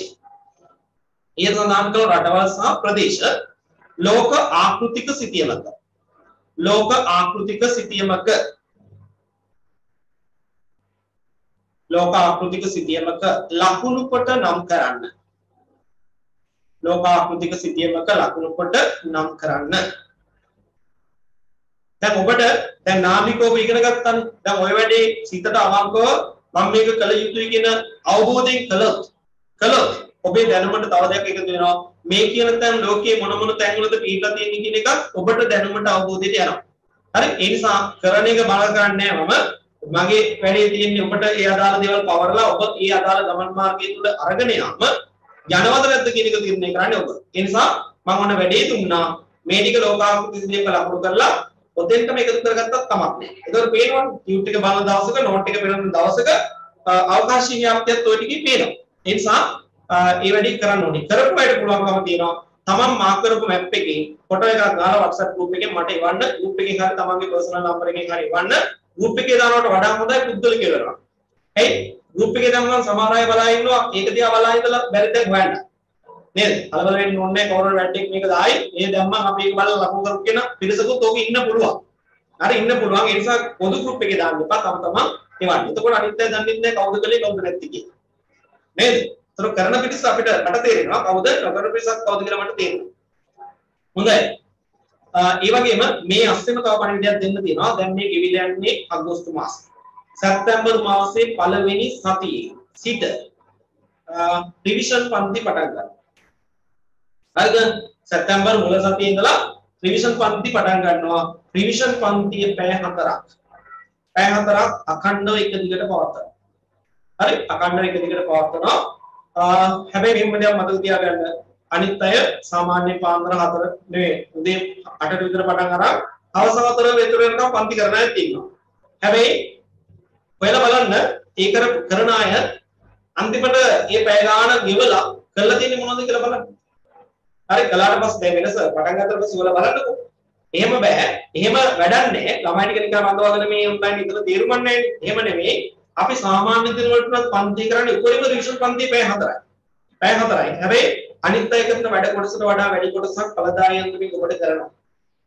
ඉහත සඳහන් කළ රටවල් සහ ප්‍රදේශ ලෝක ආකෘතික සිතියමක. ලෝක ආකෘතික සිතියමක. ලෝක ආකෘතික සිතියමක ලකුණු කොට නම් කරන්න. ලෝක ආකෘතික සිතියමක ලකුණු කොට නම් කරන්න. දැන් ඔබට දැන් නාමිකෝව ඉගෙන ගත්තානේ. දැන් ඔය වැඩේ සිතට අවංකව මම මේක කළ යුතුයි කියන අවබෝධයෙන් කළොත් ඔබේ දැනුමට තව දෙයක් එකතු වෙනවා. මේ කියන තැන් ලෝකයේ මොන තැන්වලද පිටලා තියෙන්නේ කියන එක ඔබට දැනුමට අවබෝධයට යනවා. හරි? ඒ නිසා කරන එක බල ගන්නෑ මම. මගේ වැඩේ තියෙන්නේ ඔබට ඒ අදාළ දේවල් පවරලා ඔබ ඒ අදාළ ගමන් මාර්ගය තුල අරගෙන යන්න යනවද නැද්ද කියන එක තීරණය කරන්නේ ඔබ. ඒ නිසා මම ඔන්න වැඩේ දුන්නා. මේ ටික ලෝකාකෘති සිතියක ලකුණු කරලා ඔතෙන්ටම එකතු කරගත්තත් කමක් නැහැ. ඒකවල පේනවා ටියුට් එක බලන දවසක නෝට් එක පෙරන දවසක අවකාශීය ව්‍යාප්තියත් ඔය ටිකේ පේනවා. ඒ නිසා ඒ වැඩේ කරන්න ඕනේ. කරපු අයට පුළුවන්කම තියෙනවා. තමන් මාක් කරපු මැප් එකේ ෆොටෝ එකක් දාලා WhatsApp group එකෙන් මට එවන්න. group එකේ හරි තමන්ගේ personal number එකෙන් හරි එවන්න. group එකේ දානවට වඩා හොඳයි පුද්ගලික කරනවා. හරි? group එකේ දැම්මම සමහර අය බලා ඉන්නවා. ඒක දිහා බලා ඉඳලා බැරි දෙයක් හොයන්න. නේද? කලබල වෙන්න ඕනේ නැහැ. කවුරු වැඩක් මේක දායි. මේ දැම්මම අපි ඒක බලලා ලකුණු කරපු කෙනා පිරිසකුත් ඕක ඉන්න පුළුවන්. හරි ඉන්න පුළුවන්. ඒ නිසා පොදු group එකේ දාන්න එපා. තමන් එවන්න. එතකොට අනිත් අය දන්නේ නැහැ කවුද කලේ කවුද නැති කියලා. නේද? ඒතර කරන පිටිස අපිට මට තේරෙනවා කවුද නොකරන පිටිසක් කවුද කියලා මට තේරෙනවා. හොඳයි. ඒ වගේම මේ අස්සෙම තව පණිවිඩයක් දෙන්න තියෙනවා. දැන් මේ ගෙවිලා යන්නේ අගෝස්තු මාසෙ. සැප්තැම්බර් මාසයේ පළවෙනි සතියේ සිට රිවිෂන් පන්ති පටන් ගන්නවා. හරිද? සැප්තැම්බර් මුල සතියේ ඉඳලා රිවිෂන් පන්ති පටන් ගන්නවා. රිවිෂන් පන්තියේ පැය 4ක්. පැය 4ක් අඛණ්ඩව එක දිගට පවත්වනවා. හරි? අඛණ්ඩව එක දිගට පවත්වනවා. හැබැයි මෙහෙම දෙයක් මතක තියාගන්න. අනිත් අය සාමාන්‍ය පාන්දර 4 නෙවෙයි උදේ 8ට විතර පටන් අරන් හවස 4 වෙතර වෙනකම් පන්ති කරන අයත් ඉන්නවා. හැබැයි ඔයාලා බලන්න ඒ කරන අය අන්තිමට මේ පැය ගාන ගෙවලා කරලා තියෙන්නේ මොනවද කියලා බලන්න. හරි කලාට පස්සේ වෙනස පටන් ගන්නකොට පස්සේ ඔයාලා බලන්නකෝ. එහෙම බෑ. එහෙම වැඩක් නැහැ. ළමයි ටික නිකන් අඳවගෙන මේ ඔන්ලයින් ඉතල තේරුම් ගන්න නැහැ. එහෙම නෙමෙයි. අපි සාමාන්‍ය දින වලට පන්ති කරන්නේ උඩරිම රිවිෂන් පන්ති පැය 4යි. පැය 4යි. හැබැයි අනිත් අය කරන වැඩ කොටසට වඩා වැඩි කොටසක් කලදායන්තුමින් ඔබට කරනවා.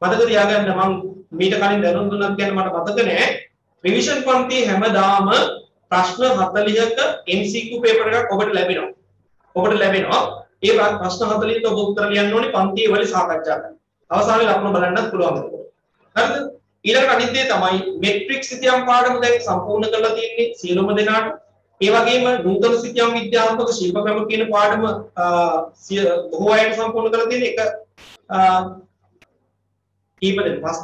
මතක තියාගන්න මම මීට කලින් දැනුම් දුන්නත් ගැන මට මතක නෑ. රිවිෂන් පන්ති හැමදාම ප්‍රශ්න 40ක MCQ පේපර් එකක් ඔබට ලැබෙනවා. ඒ ප්‍රශ්න 40ට ඔබ උත්තර ලියන්න ඕනේ පන්තියේ වල සාකච්ඡා කරන්න. අවසානයේ ලකුණු බලන්නත් පුළුවන්. හරිද? ඊළඟට අනිත් දේ තමයි මෙට්‍රික්ස් සිතියම් පාඩම දැන් සම්පූර්ණ කරලා තියෙන්නේ සියලුම දෙනාට. ඒ වගේම නූතන සිතියම් විද්‍යාත්මක ශිල්ප ක්‍රම කියන පාඩම බොහෝ අයට සම්පූර්ණ කරලා තියෙන එක කීපදෙනෙක් පස්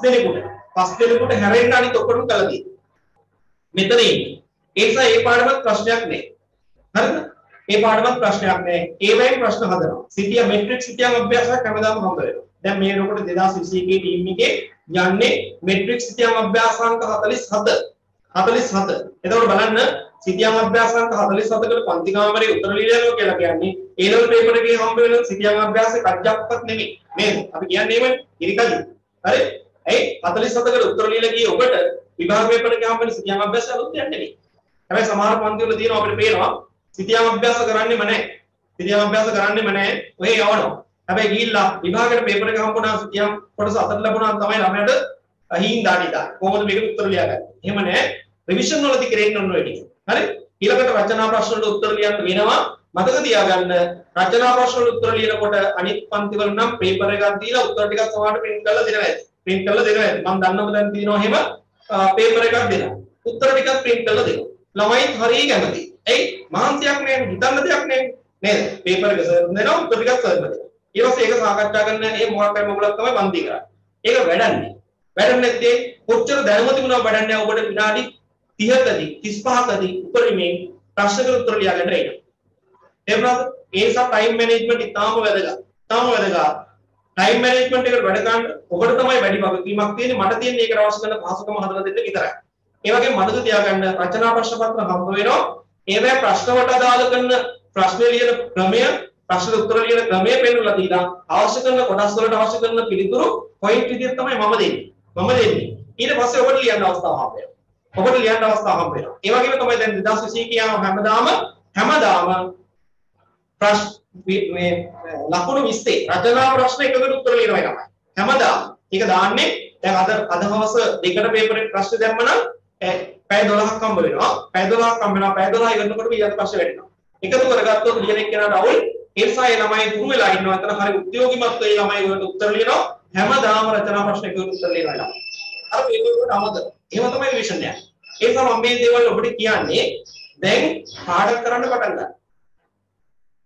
දෙනෙකුට හැරෙන්න අනිත් ඔක්කොම කළා තියෙනවා. මෙතන ඉන්නේ. ඒ නිසා මේ පාඩමත් ප්‍රශ්නයක් නෑ. හරිද? මේ පාඩමත් ප්‍රශ්නයක් නෑ. ඒ වගේ ප්‍රශ්න හදනවා. සිතියම් මෙට්‍රික්ස් සිතියම් අභ්‍යාසයක් හැමදාම හම්බ වෙනවා. දැන් මේ වෙනකොට 2021 ටීම් එකේ යන්නේ මෙට්‍රික් සිතියම් අභ්‍යාසාංක 47. එතකොට බලන්න සිතියම් අභ්‍යාසාංක 47කට පන්ති කාමරේ උත්තර ලියනවා කියලා කියන්නේ A level paper එකේ හම්බ වෙන සිතියම් අභ්‍යාසයේ කඩක්වත් නෙමෙයි. නේද? අපි කියන්නේ එහෙමනේ. ඉරිකඩි. හරි? ඒ 47කට උත්තර ලියලා ගියේ ඔබට විභාග පේපර් එකේ හම්බ වෙන සිතියම් අභ්‍යාසය අලුත් යන්නේ නෙමෙයි. හැබැයි සමහර පන්ති වල තියෙනවා අපිට පේනවා සිතියම් අභ්‍යාස කරන්නෙම නැහැ. සිතියම් අභ්‍යාස කරන්නෙම නැහැ. ඔය යවනවා. හැබැයි ගිහිල්ලා විභාගයට පේපර් එක හම්බුණා සිතියම් කොටස අතට ලැබුණා තමයි ළමයාට අහිං දාඩි දාන්න. කොහොමද මේකට උත්තර ලියාගන්නේ? එහෙම නැහැ. රිවිෂන් වලදී කරේන්න ඕන ඔය ටික. හරි? ඊළඟට රචනා ප්‍රශ්න වලට උත්තර ලියන්න වෙනවා. මතක තියාගන්න රචනා ප්‍රශ්න වලට උත්තර ලියනකොට අනිත් පන්ති වල නම් පේපර් එකක් දීලා උත්තර ටිකක් සමහරට print කරලා දෙනවා ඇති. print කරලා දෙනවා ඇති. මම දන්නව දැන් තියෙනවා එහෙම පේපර් එකක් දෙනවා. උත්තර ටිකක් print කරලා දෙනවා. ළමයි හරිය කැමති. එයි මහන්සියක් නේ හිතන්න දෙයක් නේ නේද? පේපර් එක සර් දෙනවා උත්තර ටිකක් සර් දෙනවා. ඊට පස්සේ ඒක සාකච්ඡා කරන්න මේ මොකක් හරි මොකලක් තමයි පන්ති කරන්නේ. ඒක වැඩන්නේ. වැඩන්නේ නැත්තේ කොච්චර දැනුම තිබුණා වැඩන්නේ ඔබට විනාඩි 30කදී 35කදී උපරිමයෙන් ප්‍රශ්නකට උත්තර ලියාගන්න වෙනවා. එහෙමනම් ඒ නිසා ටයිම් මැනේජ්මන්ට් ඉතාම වැදගත්. ටයිම් මැනේජ්මන්ට් එකට වැඩ ගන්න ඔබට තමයි වැඩි වගකීමක් තියෙන්නේ. මට තියෙන්නේ ඒකට අවශ්‍ය කරන පහසුකම හදලා දෙන්න විතරයි. ඒ වගේම මතක තියාගන්න රචනා ප්‍රශ්න පත්‍ර හම්බ වෙනවා. ඒවැ ප්‍රශ්න වලට අදාළ කරන ප්‍රශ්න ලියන ක්‍රමය, ප්‍රශ්න උත්තර ලියන ක්‍රමය පෙන්නලා දීලා අවශ්‍ය කරන කොටස් වලට අවශ්‍ය කරන පිළිතුරු පොයින්ට් විදිහට තමයි මම දෙන්නේ. ඊට පස්සේ ඔබට ලියන්න අවස්ථාව හම්බ වෙනවා. ඒ වගේම තමයි දැන් 2021 කියනවා හැමදාම ප්‍රශ්න මේ ලකුණු 20 රචනා ප්‍රශ්න එකකට උත්තර ලියනවා තමයි. හැමදාම. ඒක දාන්නේ දැන් අද හවස දෙකට පේපර් එක ප්‍රශ්න දැම්මනම් පැය 12ක් හම්බ වෙනවා. පැය 12 ඉවරනකොට ඊළඟ ප්‍රශ්න වෙනවා. එකතු කරගත්තොත් ලියන එක්කෙනාට අවුල් ඒ නිසා ඒ ළමයි දුරු වෙලා ඉන්නවා. අතන හරි උද්‍යෝගිමත් වෙයි ළමයි වලට උත්තර ලියනවා. හැමදාම රචනා ප්‍රශ්න එකකට උත්තර ලියනවා. අර පේපර් වලට අමතක. එහෙම තමයි රිවිෂන් යන්නේ. ඒ නිසා මම මේ දේවල් ඔබට කියන්නේ දැන් පාඩම් කරන්න පටන් ගන්න.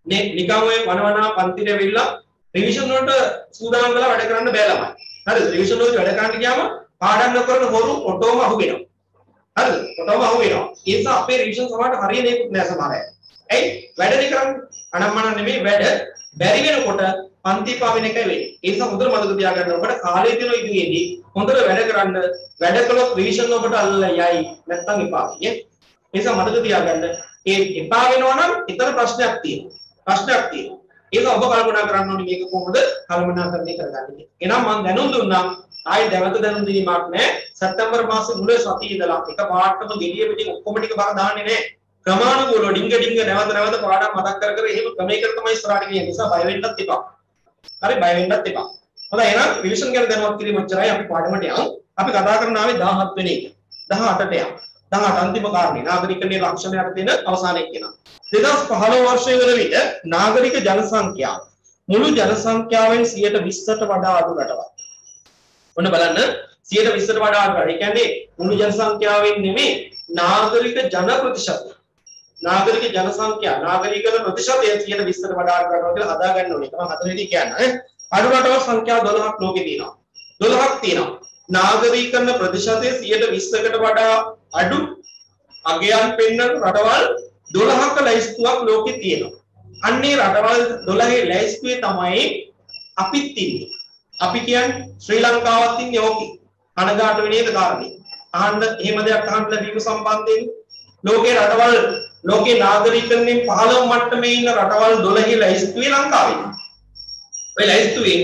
නිකන් ඔය වනවනා පන්තිට ඇවිල්ලා රිවිෂන් වලට සූදානම් වෙලා වැඩ කරන්න බෑ ළමයි. හරිද? රිවිෂන් වලට වැඩ කරන්න ගියාම පාඩම් නොකරන හොරු ඔටෝම අහු වෙනවා. හරිද? ඔටෝම අහු වෙනවා. ඒ නිසා අපේ රිවිෂන් සමහරට හරියන්නේ නැහැ සමහර අය. ඇයි? වැඩනේ කරන්නේ. අනම්මන නෙමෙයි වැඩ. බැරි වෙනකොට පන්ති පාවින එකයි වෙන්නේ. ඒ නිසා හොඳට මතක තියාගන්න ඔබට කාලය දෙන ඉදිරියේදී හොඳට වැඩ කරන්න. වැඩ කළොත් රිවිෂන් ඔබට අල්ලලා යයි. නැත්තම් එපා. ඒ නිසා මතක තියාගන්න. ඒ එපා වෙනවා නම් ඊතර ප්‍රශ්නයක් තියෙනවා. ඒක ඔබ කල්පනා කරන්න ඕනේ මේක කොහොමද කල්පනාකරණය කරගන්නේ. එහෙනම් මම දැනුම් දුන්නා ආයේ දැවත දැනුම් දීමක් නැහැ. සැප්තැම්බර් මාසේ මුල සතියේ ඉඳලා එක පාඩම ගෙලිය පිටින් ඔක්කොම ටික බර දාන්නේ නැහැ. ක්‍රමානුකූලව ඩිංග නැවත පාඩම් මතක් කර එහෙම ක්‍රමයකට තමයි ඉස්සරහට ගියන්නේ. නිසා බය වෙන්නත් එපා. හරි බය වෙන්නත් එපා. හොඳයි එහෙනම් රිවිෂන් ගැන දැනුවත් කිරීම ඔච්චරයි අපි පාඩමට යමු. අපි කතා කරන ආවේ 17 වෙනි එක. 18ට යමු. 18 අන්තිම කාරණේ නාගරිකනේ ලක්ෂණයට දෙන අවසානයේ කියනවා. 2015 වර්ෂයේ වන විට නාගරික ජනසංඛ්‍යාව මුළු ජනසංඛ්‍යාවෙන් 120ට වඩා අඩු රටවල්. ඔන්න බලන්න 120ට වඩා අඩු. ඒ කියන්නේ මුළු ජනසංඛ්‍යාවෙන් නෙමෙයි නාගරික ජන ප්‍රතිශතය. නාගරික ජනසංඛ්‍යාව නාගරිකල ප්‍රතිශතය 120ට වඩා අඩු රටවල් කියලා හදා ගන්න ඕනේ. තමයි හතරේදී කියන්නේ. අඩු රටවල් සංඛ්‍යාව 12ක් ලෝකේ තියෙනවා. 12ක් තියෙනවා. නාගරිකන ප්‍රතිශතය 120කට වඩා අඩු අගයන් පෙන්වන රටවල් 12ක ලැයිස්තුවක් ලෝකේ තියෙනවා. අන්නේ රටවල් 12 ලැයිස්තුවේ තමයි අපිත් ඉන්නේ. අපි කියන්නේ ශ්‍රී ලංකාවත් ඉන්නේ ඕකේ. කනගාටු වෙන්නේ නේද කාරණේ? අහන්න එහෙම දෙයක් අහන්න ලැබීම සම්බන්ධයෙන් ලෝකේ රටවල් ලෝකේ නාගරිකයන්ගෙන් 15 මට්ටමේ ඉන්න රටවල් 12 ලැයිස්තුවේ ලංකාවේ. ඔය ලැයිස්තුවේ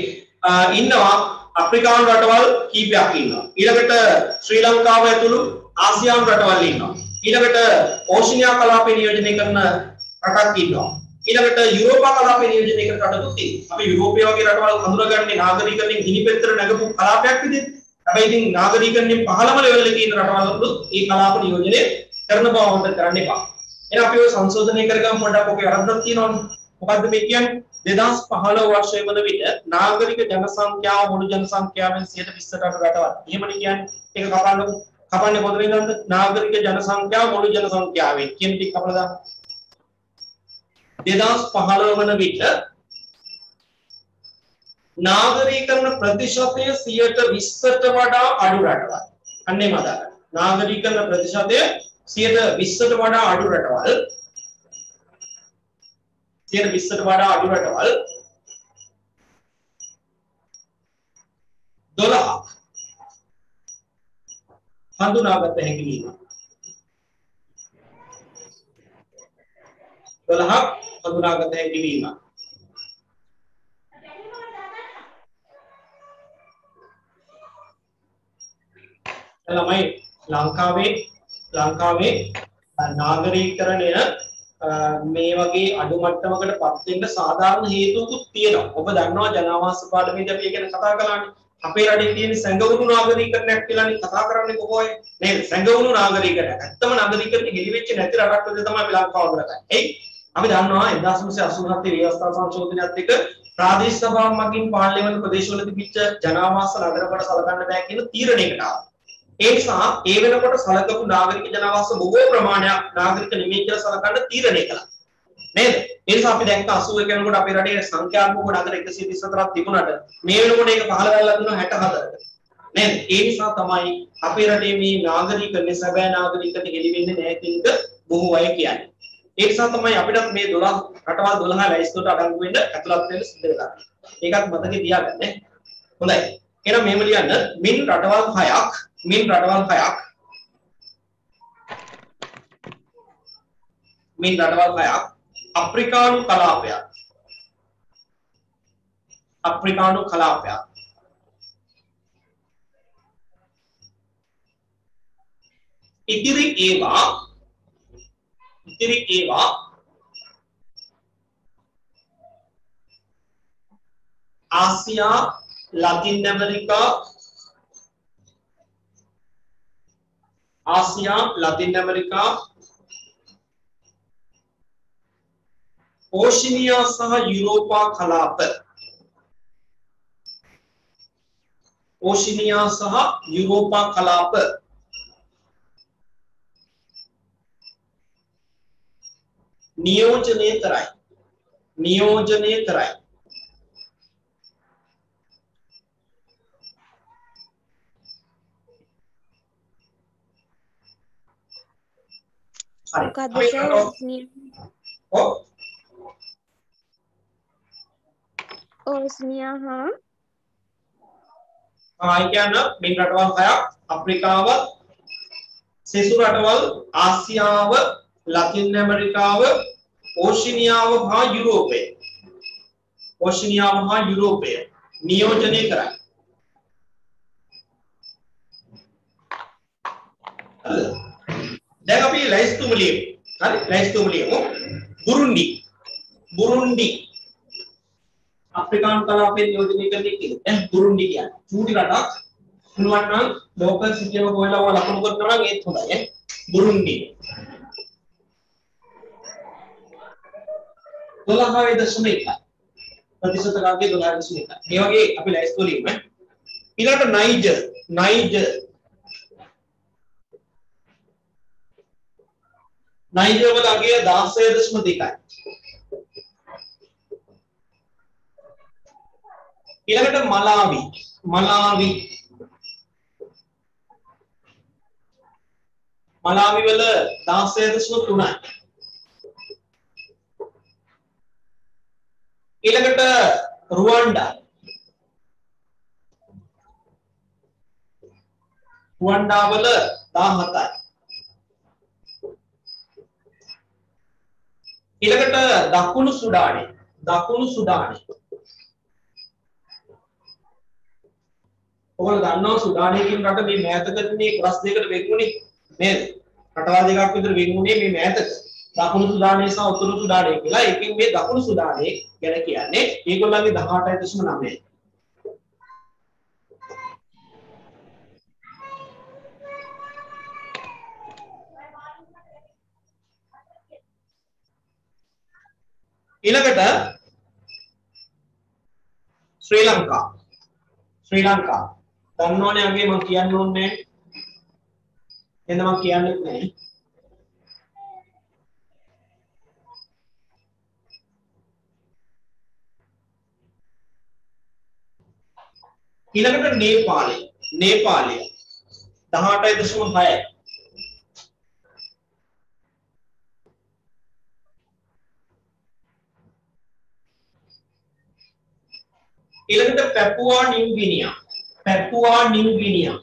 ඉන්නවා අප්‍රිකානු රටවල් කීපයක් ඉන්නවා. ඊළඟට ශ්‍රී ලංකාව ඇතුළු ආසියානු රටවල් ඉන්නවා. ඊළඟට ඕෂිනියා කලාපේ නියෝජනය කරන රටක් ඉන්නවා. ඊළඟට යුරෝපා කලාපේ නියෝජනය කරන රටකුත් තියෙනවා. අපි යුරෝපය වගේ රටවල් හඳුනාගන්නේ නාගරිකයන්ගෙන් හිණිපෙත්තට නැගපු කලාපයක් විදිහට. හැබැයි ඉතින් නාගරිකයන්ගෙන් 15ම ලෙවල් එකේ ඉන්න රටවල්වලුත් මේ කලාප නියෝජනය කරන බව වන්ත කරන්න එපා. එහෙනම් අපි ඔය සංශෝධනය කරගමු පොඩ්ඩක් ඔකේ වරද්දක් තියෙනවනේ. මොකද්ද මේ කියන්නේ? 2015 වර්ෂයේ වන විට නාගරික ජනසංඛ්‍යාව මුළු ජනසංඛ්‍යාවෙන් 120ට අඩු රටවල්. එහෙමනේ කියන්නේ. ඒක කපන්නේ කොතනින්ද? නාගරික ජනසංඛ්‍යාව මුළු ජනසංඛ්‍යාවෙන් කියන ටික කපලා දාන්න. 2015 වන විට නාගරිකන ප්‍රතිශතය 120ට වඩා අඩු රටවල්. අන්නේ මතක. නාගරිකන ප්‍රතිශතය 120ට වඩා අඩු රටවල්. 120ට වඩා අඩු රටවල් 12ක් හඳුනාගත හැකි වීම 12ක් හඳුනාගත හැකි වීම ළමයි ලංකාවේ නාගරීකරණය මේ වගේ අඩු මට්ටමකට පත් වෙන්න සාධාරණ හේතුකුත් තියෙනවා. ඔබ දන්නවා ජනාවාස පාඩමේදී අපි ගැන කතා කළානේ. අපේ රටේ තියෙන සැඟවුණු නාගරීකරණයක් කියලානේ කතා කරන්නේ කොහොමද? නේද? සැඟවුණු නාගරීකරණයක්. ඇත්තම නාගරීකරණය ගෙලිවෙච්ච නැති රටක් විදිහට තමයි අපි ලංකාව වලට. එයි අපි දන්නවා 1987 ව්‍යවස්ථා සංශෝධනයත් එක්ක ප්‍රාදේශ සභාව මගින් පාලනය වන ප්‍රදේශවල තිබිච්ච ජනාවාස නගරවල සලකන්න බෑ කියන තීරණයකට ආවා. ඒ නිසා ඒ වෙනකොට සලකපු නාගරික ජනාවාස බොහෝ ප්‍රමාණයක් නාගරික නෙමෙයි කියලා සලකන්න තීරණය කළා. නේද? ඒ නිසා අපි දැක්ක 81 වෙනකොට අපේ රටේ සංඛ්‍යාත්මක නගර 134ක් තිබුණාට මේ වෙනකොට ඒක 15 වෙලා තියෙනවා 64කට. නේද? ඒ නිසා තමයි අපේ රටේ මේ නාගරිකනේ සැබෑ නාගරිකට හෙළි වෙන්නේ නැහැ කියන එක බොහෝ අය කියන්නේ. ඒ නිසා තමයි අපිට මේ 12 රටවල් 12 ලැයිස්තුවට අඩංගු වෙන්න ඇතුළත් වෙන්න සිද්ධ වෙලා. ඒකත් මතකේ තියාගන්න. හොඳයි. එහෙනම් මෙහෙම ලියන්න මින් රටවල් 6ක් මින් රටවල් 6ක් අප්‍රිකානු කලාපයක් ඉතිරි ඒවා ආසියා ලතින් ඇමරිකා ඕෂිනියා සහ යුරෝපා කලාප නියෝජනය කරයි. හරි. ඕස්නියා හා කියන්න මින් රටවල් 6ක් අප්‍රිකාව සෙසු රටවල් ආසියාව ලතින් ඇමරිකාව ඕෂිනියාව හා යුරෝපය නියෝජනය කරයි. දැන් අපි ලැයිස්තුම ලියමු. හරි ලැයිස්තුම ලියමු. බුරුන්ඩි අප්‍රිකානු කලාපයේ නියෝජනය කරන්නේ කියලා. දැන් බුරුන්ඩි කියන්නේ චූටි රටක්. පුළුවන් නම් ලෝකල් සිටියම ගොයලා ඔය ලකුණු කරනවා නම් ඒත් හොඳයි. බුරුන්ඩි 12.1 ප්‍රතිශත ගානේ 12.1. මේ වගේ අපි ලැයිස්තුව ලියමු. ඊළඟට නයිජර් වල අගය 16.2යි. ඊළඟට මලාවි වල 16.3යි. ඊළඟට රුවාන්ඩා වල 17යි. ඊළඟට දකුණු සුඩානය ඔයගොල්ලෝ දන්නවා සුඩානය කියන රට මේ මෑතකදී කොටස් දෙකකට වෙන්ුනේ නේද? රටවල් දෙකක් විතර වෙන්ුනේ මේ මෑතක. දකුණු සුඩානය සහ උතුරු සුඩානය කියලා. ඒකෙන් මේ දකුණු සුඩානය ගැන කියන්නේ ඒගොල්ලන්ගේ 18.9. ඊළඟට ශ්‍රී ලංකා දන්නවනේ අගේ මම කියන්න ඕනේ නැහැ. මම කියන්නේ නැහැ. ඊළඟට නේපාලය 18.6. ඊළඟට පැපුවා නිව්ගිනියා පැපුවා නිව්ගිනියා.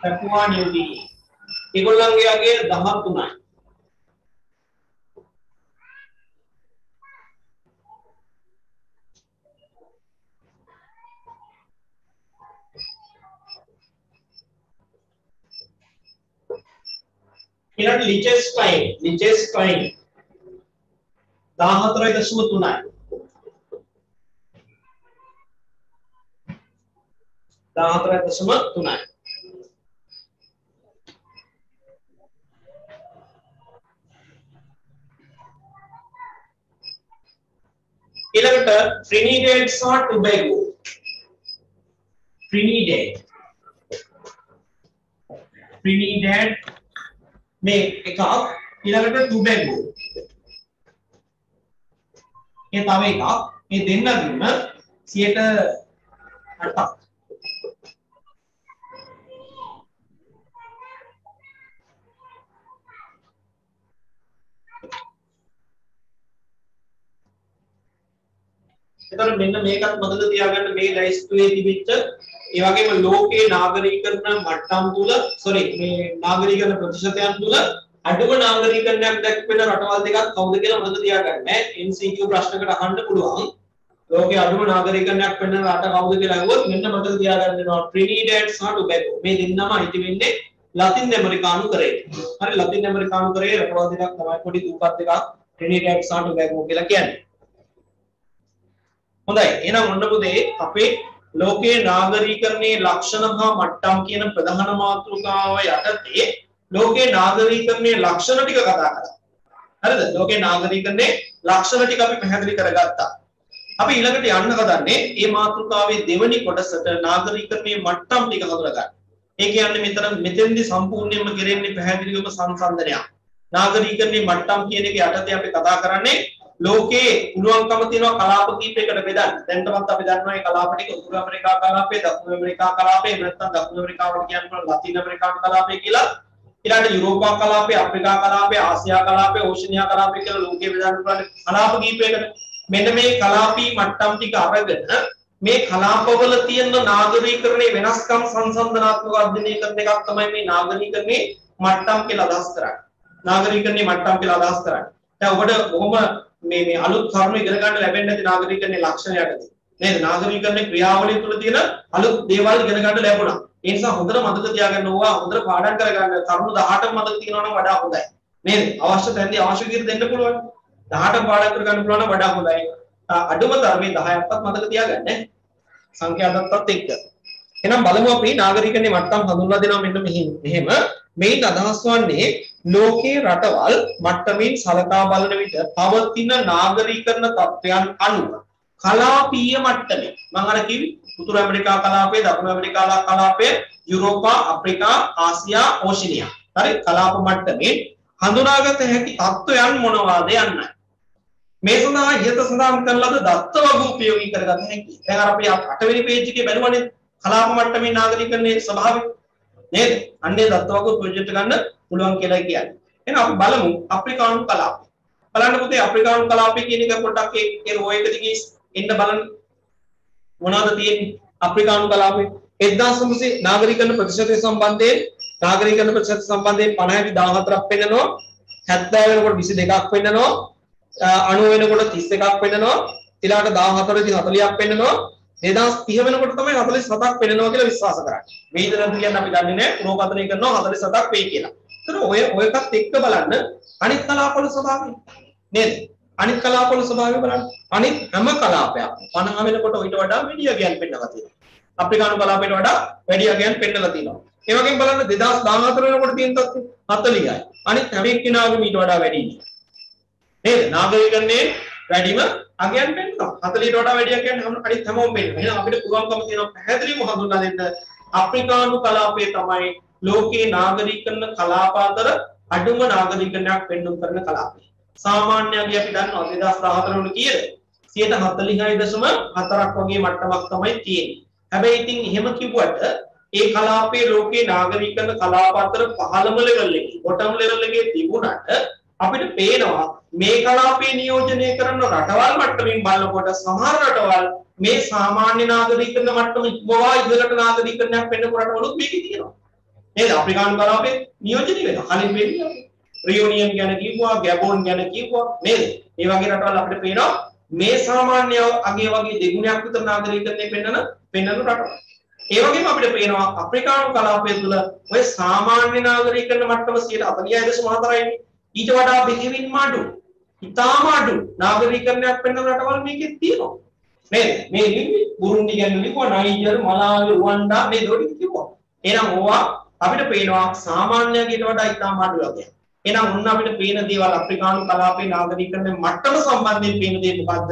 පැපුවා නිව්ගිනියා. ඒගොල්ලන්ගේ අගය 13යි. ඊළඟ ලිචෙස්ටයින් 14.3යි. 14.3යි. ඊළඟට Trinidad සහ Tobago. Trinidad මේ එකක්. ඊළඟට Tobago. ඒ තව එකක්. මේ දෙන්නගෙම 8ක්. එතකොට මෙන්න මේකත් මතක තියාගන්න මේ ලයිස්තුවේ තිබිච්ච ඒ වගේම ලෝකේ නාගරීකරණ මට්ටම් තුල මේ නාගරීකරණ ප්‍රතිශතයන් තුල අඩුම නාගරීකරණයක් දක්වන රටවල් දෙකක් කවුද කියලා මතක තියාගන්න. MCQ ප්‍රශ්නකට අහන්න පුළුවන්. ලෝකේ අඩුම නාගරීකරණයක් වෙන රට කවුද කියලා අහුවොත් මෙන්න මතක තියාගන්න වෙනවා Trinidad සහ Tobago. මේ දෙන්නම අයිති වෙන්නේ ලතින් ඇමරිකානු කරේ. හරි ලතින් ඇමරිකානු කරේ රටවල් දෙකක් තමයි පොඩි දූපත් දෙකක් Trinidad සහ Tobago කියලා කියන්නේ. හොඳයි එහෙනම් ඔන්න පුතේ අපේ ලෝකයේ නාගරීකරණයේ ලක්ෂණ හා මට්ටම් කියන ප්‍රධාන මාතෘකාව යටතේ ලෝකයේ නාගරීකරණයේ ලක්ෂණ ටික කතා කරා. හරිද? ලෝකයේ නාගරීකරණයේ ලක්ෂණ ටික අපි පැහැදිලි කරගත්තා. අපි ඊළඟට යන්න හදන්නේ මේ මාතෘකාවේ දෙවෙනි කොටසට නාගරීකරණයේ මට්ටම් ටික හඳුනා ගන්න. ඒ කියන්නේ මෙතෙන්දි සම්පූර්ණයෙන්ම කෙරෙන්නේ පැහැදිලිවම සංසන්දනයක්. නාගරීකරණයේ මට්ටම් කියන එක යටතේ අපි කතා කරන්නේ ලෝකේ පුළුවන්කම තියෙනවා කලාප කීපයකට බෙදන්න. දැන්ටමත් අපි දන්නවා මේ කලාප ටික උතුරු ඇමරිකා කලාපය, දකුණු ඇමරිකා කලාපය, නැත්නම් දකුණු ඇමරිකාවට කියනවා ලතින් ඇමරිකානු කලාපය කියලා. ඊළඟට යුරෝපා කලාපය, අප්‍රිකා කලාපය, ආසියා කලාපය, ඕෂිනියා කලාපය කියලා ලෝකේ බෙදන්න පුළුවන් කලාප කීපයකට. මෙන්න මේ කලාපී මට්ටම් ටික අරගෙන මේ කලාපවල තියෙන නාගරීකරණයේ වෙනස්කම් සංසන්දනාත්මක අධ්‍යයනය කරන එකක් තමයි මේ නාගරීකරණයේ මට්ටම් කියලා අදහස් කරන්නේ. නාගරීකරණයේ මට්ටම් කියලා අදහස් කරන්නේ. දැන් ඔබට කොහොම මේ අලුත් කරුණු ඉගෙන ගන්න ලැබෙන්නේ නැති නාගරීකරණයේ ලක්ෂණයකදී නේද? නාගරීකරණයේ ක්‍රියාවලිය තුළ තියෙන අලුත් දේවල් ඉගෙන ගන්න ලැබුණා. ඒ නිසා හොඳට මතක තියාගන්න ඕවා, හොඳට පාඩම් කරගන්න. කරුණු 18ක් මතක තියෙනවා නම් වඩා හොඳයි. නේද? අවශ්‍ය තැනදී අවශ්‍ය විදිහට දෙන්න පුළුවන්. 18ක් පාඩම් කරගන්න පුළුවන් නම් වඩා හොඳයි. අඩුම තරමේ 10ක්වත් මතක තියාගන්න සංඛ්‍යා දත්තත් එක්ක. එහෙනම් බලමු අපි නාගරීකරණයේ මට්ටම් හඳුන්වා දෙනවා මෙන්න මෙහෙම. මේන් අදහස් වන්නේ ලෝකේ රටවල් මට්ටමින් සලකා බලන විට පවතින නාගරීකරණ තත්ත්වයන් අනුව කලාපීය මට්ටමේ මම අර කිව්වේ උතුරු ඇමරිකා කලාපය, දකුණු ඇමරිකා කලාපය, යුරෝපා, අප්‍රිකා, ආසියා, ඕෂිනියා. හරි කලාප මට්ටමේ හඳුනාගත හැකි තත්ත්වයන් මොනවාද යන්නයි. මේ සඳහා ඉහත සඳහන් කරන ලද දත්ත වග උපයෝගී කරගත හැකියි. දැන් අර අපි 8 වෙනි පේජ් එකේ බලුවානේ කලාප මට්ටමේ නාගරීකරණයේ ස්වභාවය නේද? අන්නේ දත්ත වග ප්‍රොජෙක්ට් ගන්න පුළුවන් කියලා කියන්නේ. එහෙනම් අපි බලමු අප්‍රිකානු කලාපය. බලන්න පුතේ අප්‍රිකානු කලාපය කියන එක පොඩ්ඩක් ඒ රෝ එක දිගේ එන්න බලන්න. මොනවද තියෙන්නේ? අප්‍රිකානු කලාපය 1900 නාගරීකරණ ප්‍රතිශතය සම්බන්ධයෙන් 50ට 14ක් පෙන්නනවා. 70 වෙනකොට 22ක් පෙන්නනවා. 90 වෙනකොට 31ක් පෙන්නනවා. ඊළඟට 14 දී 40ක් පෙන්නනවා. 2030 වෙනකොට තමයි 47ක් පෙන්නනවා කියලා විශ්වාස කරන්නේ. මේද නැද්ද කියන්නේ අපි දන්නේ නැහැ. පුරෝපතනය කරනවා 47ක් වෙයි කියලා. ඒතර ඔයකත් එක්ක බලන්න අනිත් කලාපවල ස්වභාවය නේද? අනිත් කලාපවල ස්වභාවය බලන්න. අනිත් හැම කලාපයක් 50 වෙනකොට ඊට වඩා වැඩි අගයන් පෙන්නලා තියෙනවා. අප්‍රිකානු කලාපයට වඩා වැඩි අගයන් පෙන්නලා තියෙනවා. ඒ වගේම බලන්න 2014 වෙනකොට තියෙන තත්ත්වය 40යි. අනිත් හැම එක්කිනාගම ඊට වඩා වැඩි නේද? නාගරීකරණයේ වැඩිම අගයන් පෙන්නනවා. 40ට වඩා වැඩි අගයන් අනිත් හැමෝම පෙන්නනවා. එහෙනම් අපිට පුළුවන්කම තියෙනවා පැහැදිලිවම හඳුන්වා දෙන්න අප්‍රිකානු කලාපය තමයි ලෝකේ නාගරීකරණ කලාප අතර අඩුම නාගරීකරණයක් පෙන්වු කරන කලාපය. සාමාන්‍යයෙන් අපි දන්නවා 2014 වල කීයද? 46.4ක් වගේ මට්ටමක් තමයි තියෙන්නේ. හැබැයි ඉතින් එහෙම කිව්වට ඒ කලාපයේ ලෝකේ නාගරීකරණ කලාප අතර පහළම ලෙවල් එකේ බොටම් ලෙවල් එකේ තිබුණාට අපිට පේනවා මේ කලාපේ නියෝජනය කරන රටවල් මට්ටමින් බලනකොට සමහර රටවල් මේ සාමාන්‍ය නාගරිකත්ව මට්ටම ඉක්මවා ඉහළට නාගරිකත්වයක් වෙන්න රටවලුත් මේකේ තියෙනවා. නේද? අප්‍රිකානු කලාපේ නියෝජනය වෙනවා. කලින් වෙන්නේ රියුනියන් ගැන කිව්වා, ගැබෝන් ගැන කිව්වා නේද? ඒ වගේ රටවල් අපිට පේනවා මේ සාමාන්‍ය අගය වගේ දෙගුණයක් විතර නාගරිකත්වයේ පෙන්වන රටවල්. ඒ වගේම අපිට පේනවා අප්‍රිකානු කලාපය තුළ ඔය සාමාන්‍ය නාගරිකත්ව මට්ටම 46.4යි. ඊට වඩා බෙහෙවින්ම අඩු, ඉතාම අඩු නාගරිකත්වයක් පෙන්වන රටවල් මේකේ තියෙනවා. නේද? මේ ලිව්වේ බුරුන්ඩි ගැන ලිව්වා, නයිජර්, මලාවි, රුවන්ඩා මේ දොඩි කිව්වා. එහෙනම් ඕවා අපිට පේනවා සාමාන්‍යයට වඩා ඉතාම අඩු වගේ. එහෙනම් උන්න අපිට පේන දේවල් අප්‍රිකානු කලාපේ නාගරිකත්වයේ මට්ටම සම්බන්ධයෙන් පේන දේ මොකද්ද?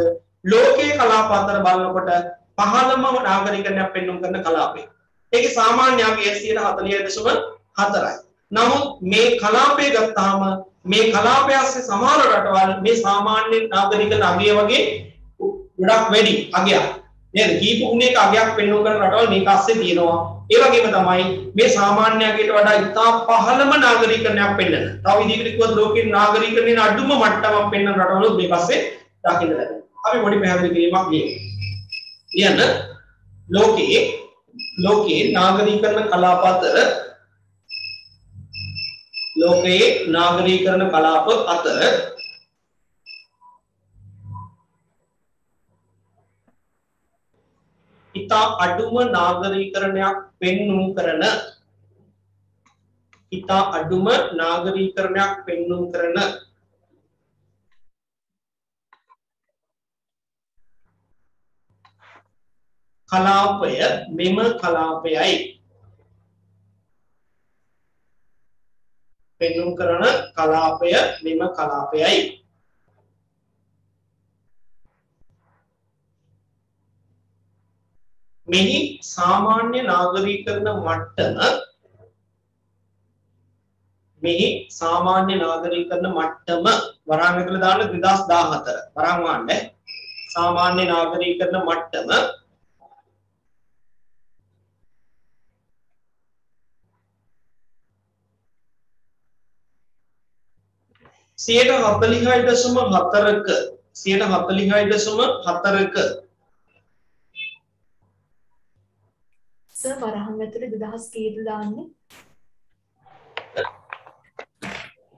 ලෝකයේ කලාප අතර බලනකොට පහළම නාගරිකත්වයක් පෙන්වන කරන කලාපේ. ඒකේ සාමාන්‍ය අගය 40.4යි. නමුත් මේ කලාපය ගත්තාම මේ කලාපය ඇස්සේ සමහර රටවල් මේ සාමාන්‍ය නාගරිකත්ව අගය වගේ ගොඩක් වැඩි අගයක් නේද? කීප ගුණයක අගයක් පෙන්වන කරන රටවල් මේක ඇස්සේ තියෙනවා. ඒ වගේම තමයි මේ සාමාන්‍ය අගයට වඩා ඉතා පහළම නාගරිකත්වයක් පෙන්වන. තව විදිහකට කිව්වොත් ලෝකේ නාගරිකත්වයේ අඩුම මට්ටමක් පෙන්වන රටවලුත් මේක ඇස්සේ දකින්න ලැබෙනවා. අපි පොඩි පැහැදිලි කිරීමක් කියන්න ලෝකයේ නාගරීකරණ කලාප අතර ඉතා අඩුම නාගරීකරණයක් පෙන්නුම් කරන කලාපය මෙම කලාපයයි. පෙන්නුම් කරන කලාපය මෙම කලාපයයි. මෙහි සාමාන්‍ය නාගරීකරණ මට්ටම වරන් ඇතුළේ දාන්න 2014 වරන් වන්න සාමාන්‍ය නාගරීකරණ මට්ටම 46.4ක සර් වරහන් ඇතුලේ 2000 කීයද දාන්නේ?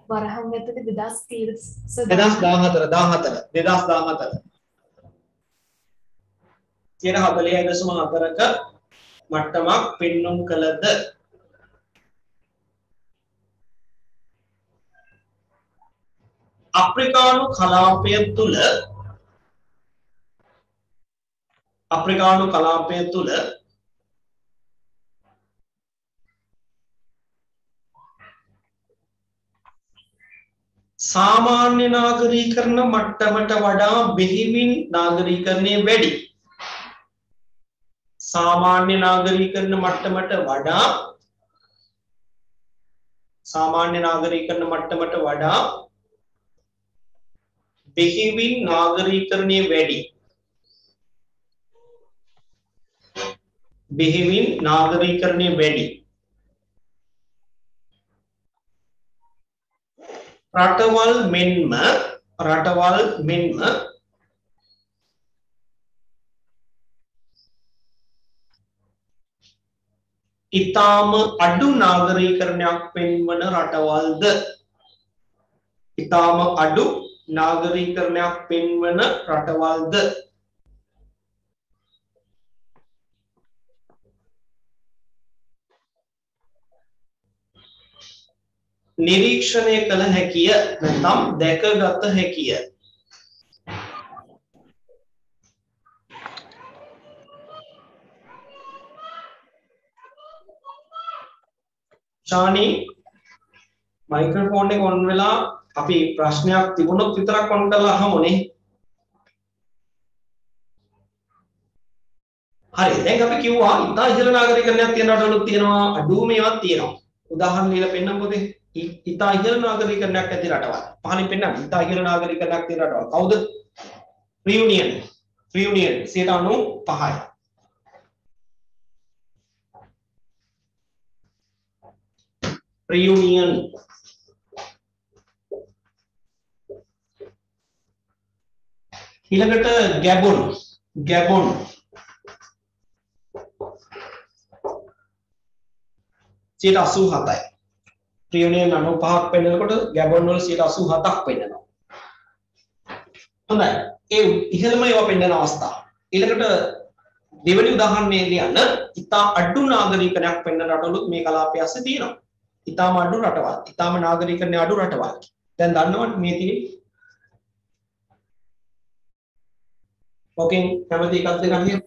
වරහන් ඇතුලේ 2000 කීයද සර්? 2014 46.4ක මට්ටමක් පෙන්නුම් කළද අප්‍රිකානු කලාපය තුල සාමාන්‍ය නාගරීකරණ මට්ටමට වඩා බෙහෙවින් නාගරීකරණය වැඩි. සාමාන්‍ය නාගරීකරණ මට්ටමට වඩා බෙහෙවින් නාගරීකරණය වැඩි. රටවල් මෙන්ම ඉතාම අඩු නාගරීකරණයක් පෙන්වන රටවල්ද නිරීක්ෂණය කළ හැකිය නැත්නම් දැකගත හැකිය. ශානි මයික්‍රොෆෝන් එක ඔන් වෙලා අපි ප්‍රශ්නයක් තිබුණොත් විතරක් ඔන් කරලා අහමුනේ. හරි දැන් අපි කිව්වා ඉතා ඉහළ නාගරිකත්වයක් තියෙන රටවලුත් තියෙනවා අඩු මේවත් තියෙනවා. උදාහරණ දීලා පෙන්නන්නකෝද? ඉතා ඉහළ නාගරිකත්වයක් ඇති රටවල්. පහලින් පෙන්නන්න ඉතා ඉහළ නාගරිකත්වයක් තියෙන රටවල්. කවුද? රියුනියන් 95යි. රියුනියන් ඊළඟට ගැබොන් ගැබොන් 87යි. රියුනියන් 95ක් පෙන්නනකොට ගැබොන් වල 87ක් පෙන්නනවා. හොඳයි. ඒ ඉහළම ඒවා පෙන්නන අවස්ථාව. ඊළඟට දෙවෙනි උදාහරණයේ ලියන්න ඉතා අඩු නාගරිකණයක් පෙන්වන රටවලුත් මේ කලාපය ඇස්සේ තියෙනවා. ඉතාම අඩු රටවල්, ඉතාම නාගරිකණය අඩු රටවල්. දැන් දන්නවද මේ තියෙන්නේ? ඕකෙන් කැමති එකක් දෙකක් කියන්න.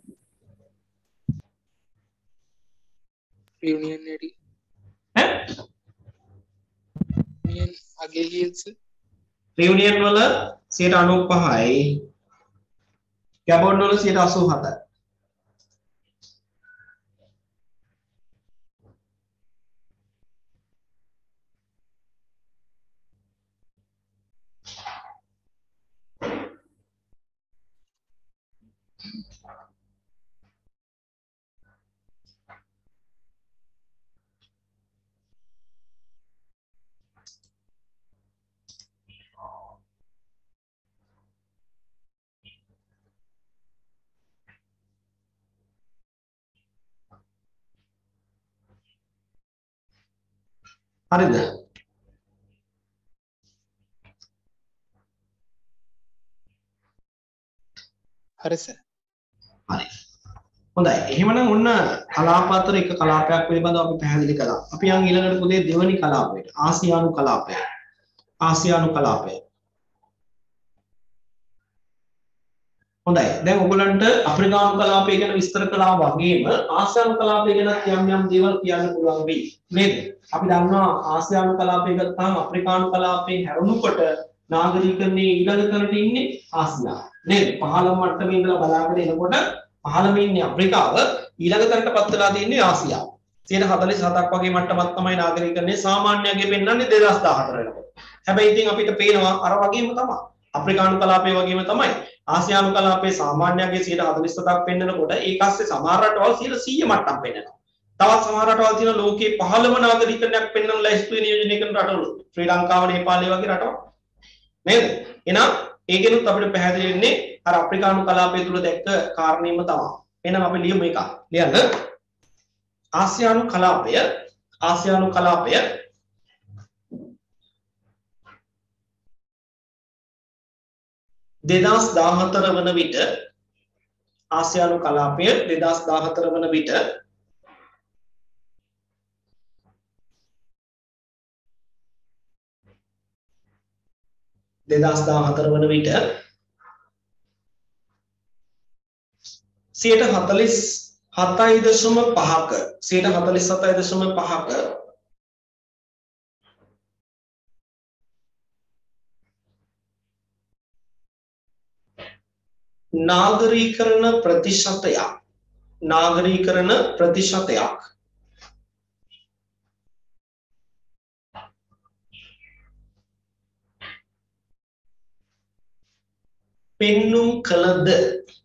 රියුනියන් ඇඩි රියුනියන් අගේලියන්ස් රියුනියන් වල 95යි. ගැබොන් වල 87යි. හරිද? හරි සර්. හරි. හොඳයි. එහෙමනම් ඔන්න කලාප අතර එක කලාපයක් පිළිබඳව අපි පැහැදිලි කළා. අපි යන් ඊළඟට පුතේ දෙවෙනි කලාපයට. ආසියානු කලාපය. ආසියානු කලාපය. හොඳයි. දැන් ඔයගලන්ට අප්‍රිකානු කලාපය ගැන විස්තර කළා වගේම ආසියානු කලාපය ගැන යම් යම් දේවල් කියන්න පුළුවන් වෙයි. නේද? අපි දන්නවා ආසියානු කලාපය ගත්තාම අප්‍රිකානු කලාපයෙන් හැරුණුකොට නාගරිකයන්ගේ ඊළඟ තැනට ඉන්නේ ආසියාව. නේද? 15 මට්ටමේ ඉඳලා බලාගෙන එනකොට 15 ඉන්නේ අප්‍රිකාව, ඊළඟ තැනටපත් වෙලා තියෙන්නේ ආසියාව. 47ක් වගේ මට්ටමක් තමයි නාගරිකයන්ගේ සාමාන්‍යයෙන් පෙන්වන්නේ 2014 වෙනකොට. හැබැයි ඉතින් අපිට පේනවා අර වගේම තමයි. අප්‍රිකානු කලාපය වගේම තමයි. ආසියානු කලාපයේ සාමාන්‍යයෙන් 47ක් පෙන්වනකොට ඒක ඇස්සේ සමහර රටවල් 100 මට්ටම් පෙන්වනවා. තවත් සමහර රටවල් තියෙන ලෝකයේ 15ම නාගරිකයන්ක් පෙන්වන ලැයිස්තුවේ නියෝජනය කරන රටවල්. ශ්‍රී ලංකාව, නේපාලය වගේ රටවල්. නේද? එහෙනම් ඒකෙනුත් අපිට පැහැදිලි වෙන්නේ අර අප්‍රිකානු කලාපය තුල දැක්ක කාරණේම තමයි. එහෙනම් අපි ලියමු එක. ලියන්න. ආසියානු කලාපය 2014 වන විට ආසියානු කලාපය 2014 වන විට වන විට 47.5ක නාගරීකරණ ප්‍රතිශතයක්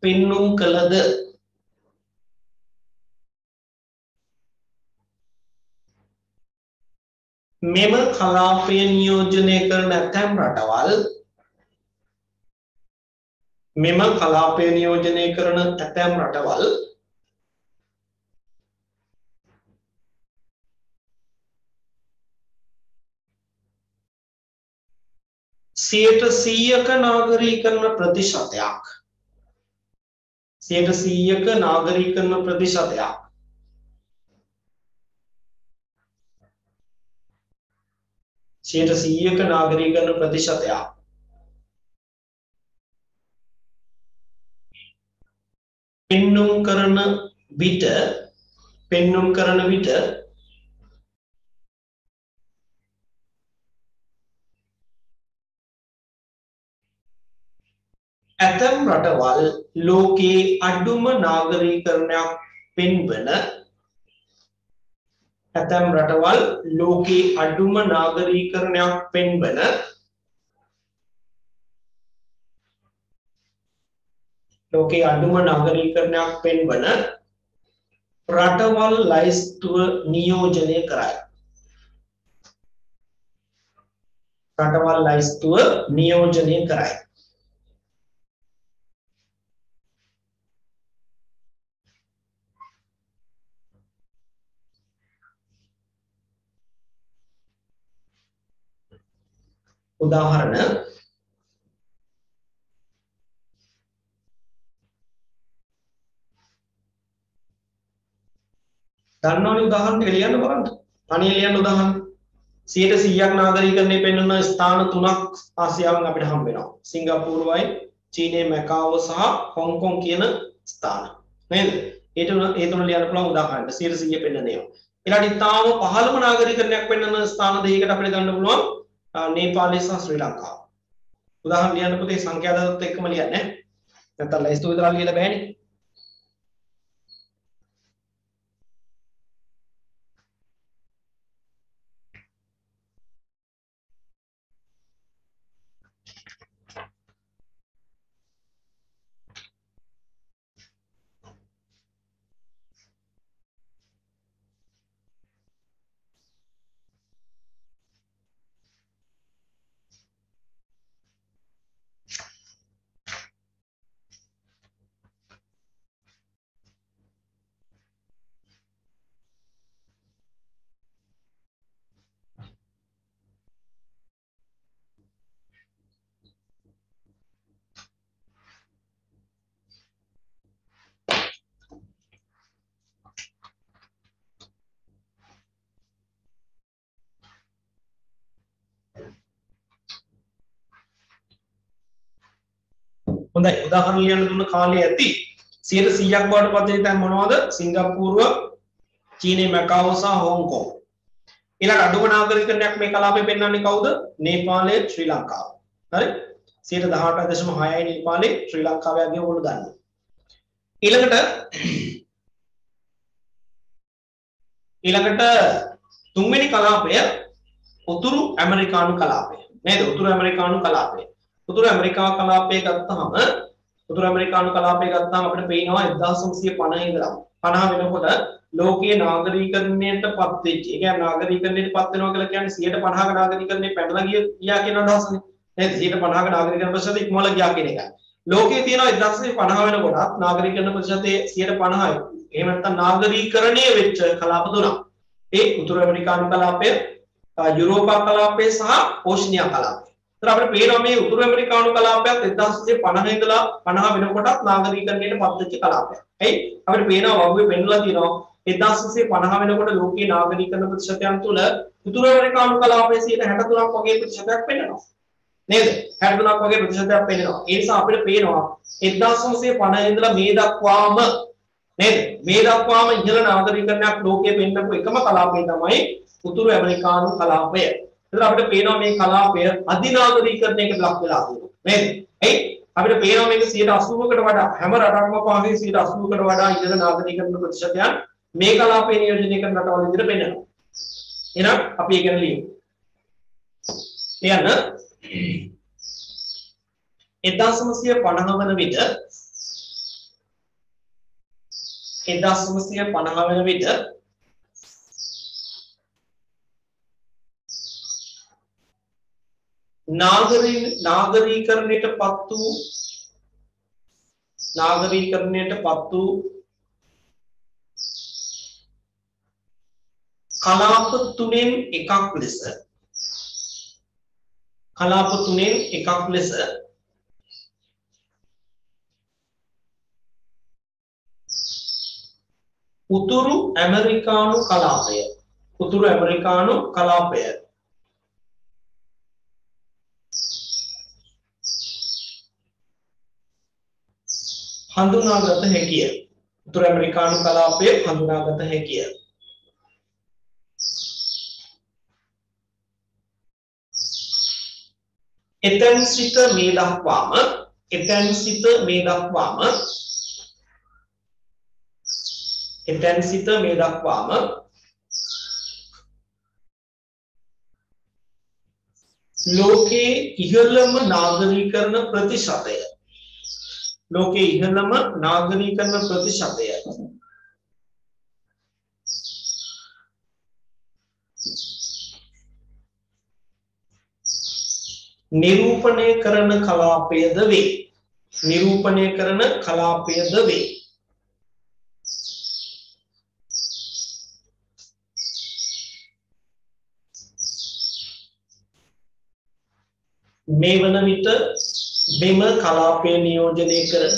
පෙන්නුම් කළද මෙම කලාපය නියෝජනය කරන ඇතැම් රටවල් සියයට 100ක නාගරීකරණ ප්‍රතිශතයක් 100ක නාගරීකරණ ප්‍රතිශතයක් පෙන්නුම් කරන විට ඇතැම් රටවල් ලෝකයේ අඩුම නාගරීකරණයක් පෙන්වන රටවල් ලයිස්තුව නියෝජනය කරයි. උදාහරණ දන්නවනේ උදාහරණ ටික ලියන්න බලන්න. අනේ ලියන්න උදාහරණ 100%ක් නාගරිකරණය පෙන්වන ස්ථාන තුනක් ආසියාවෙන් අපිට හම්බ වෙනවා. සිංගප්පූරුවයි, චීනයේ මැකාවෝ සහ හොංකොං කියන ස්ථාන. නේද? ඒ තුන ලියන්න පුළුවන් උදාහරණ 100% පෙන්වන ඒවා. ඊළඟට ඉතාලම පහළම නාගරිකරණයක් පෙන්වන ස්ථාන දෙකකට අපිට ගන්න පුළුවන් නේපාලය සහ ශ්‍රී ලංකාව. උදාහරණ ලියන්න පුතේ සංඛ්‍යා දත්ත එක්කම ලියන්නේ. නැත්නම් ලයිස්තු විතරක් ලියලා බෑනේ. හොඳයි උදාහරණ ලියන්න දුන්න කාලය ඇති 100%ක් බවට පත් වෙන තැන් මොනවද? සිංගප්පූරුව, චීනයේ මැකාවෝ සහ හොංකොං. ඊළඟ අඩුම නාගරිකරණයක් මේ කලාපේ පෙන්වන්නේ කවුද? නේපාලය, ශ්‍රී ලංකාව. හරි? 18.6යි නේපාලේ, ශ්‍රී ලංකාවේ අගය ඔයගොල්ලෝ දන්නවා. ඊළඟට තුන්වෙනි කලාපය උතුරු ඇමරිකානු කලාපය. නේද? උතුරු ඇමරිකානු කලාපය. උතුරු ඇමරිකා කලාපය ගත්තාම අපිට පේනවා 1950 ඉඳලා 50 වෙනකොට ලෝකයේ නාගරීකරණයට පත් වෙච්ච. ඒ කියන්නේ නාගරීකරණයට පත් වෙනවා කියලා කියන්නේ 150ක නාගරීකරණය පැනලා ගියා කියන අදහසනේ. නේද? 150ක නාගරීකරණ ප්‍රතිශතය ඉක්මවලා ගියා කියන එකයි. ලෝකයේ තියෙනවා 1950 වෙනකොට නාගරීකරණ ප්‍රතිශතය 150යි. එහෙම නැත්නම් නාගරීකරණය වෙච්ච කලාප තුනක්. ඒ උතුරු ඇමරිකානු කලාපය, යුරෝපා කලාපය සහ ඕෂිනියා කලාපය. ඒතර අපිට පේනවා මේ උතුරු ඇමරිකානු කලාපයත් 1950 ඉඳලා 50 වෙනකොටත් නාගරීකරණයට පත් වෙච්ච කලාපයක්. එයි අපිට පේනවා වගුවේ පෙන්වලා තියෙනවා 1950 වෙනකොට ලෝකයේ නාගරීකරණ ප්‍රතිශතයන් තුල උතුරු ඇමරිකානු කලාපයේ 63ක් වගේ ප්‍රතිශතයක් පෙන්වනවා. නේද? 63ක් වගේ ප්‍රතිශතයක් පෙන්වනවා. ඒ නිසා අපිට පේනවා 1950 ඉඳලා මේ දක්වාම නේද? මේ දක්වාම ඉහළ නාගරීකරණයක් ලෝකයේ පෙන්වපු එකම කලාපය තමයි උතුරු ඇමරිකානු කලාපය. එතන අපිට පේනවා මේ කලාපය අධිනාගරීකරණයකට ලක් වෙලා තියෙනවා. නේද? එයි අපිට පේනවා මේක 80%කට වඩා හැම රටක්ම පහේ 80%කට වඩා ඉහළ නාගරීකරණ ප්‍රතිශතයන් මේ කලාපයේ නියෝජනය කරන රටවල් විදිහට පෙන්වනවා. එහෙනම් අපි ඒක ගැන ලියමු. ලියන්න 1950 වන විට නාගරීකරණයට පත් වූ කලාප තුනෙන් එකක් ලෙස උතුරු ඇමරිකානු කලාපය හඳුනාගත හැකිය. උතුරු ඇමරිකානු කලාපය හඳුනාගත හැකිය. එතෙන් සිට මේ දක්වාම ලෝකයේ ඉහළම නාගරීකරණ ප්‍රතිශතය නිරූපණය කරන කලාපයද වේ. මේ වන විට මෙම කලාපය නියෝජනය කරන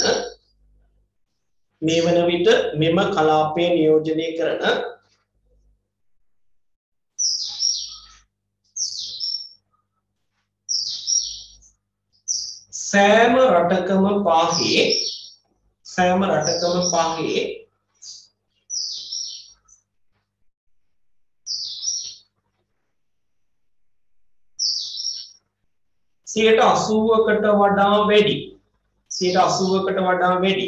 මේ වන විට මෙම කලාපය නියෝජනය කරන සෑම රටකම පාහේ 80%කට වඩා වැඩි 80%කට වඩා වැඩි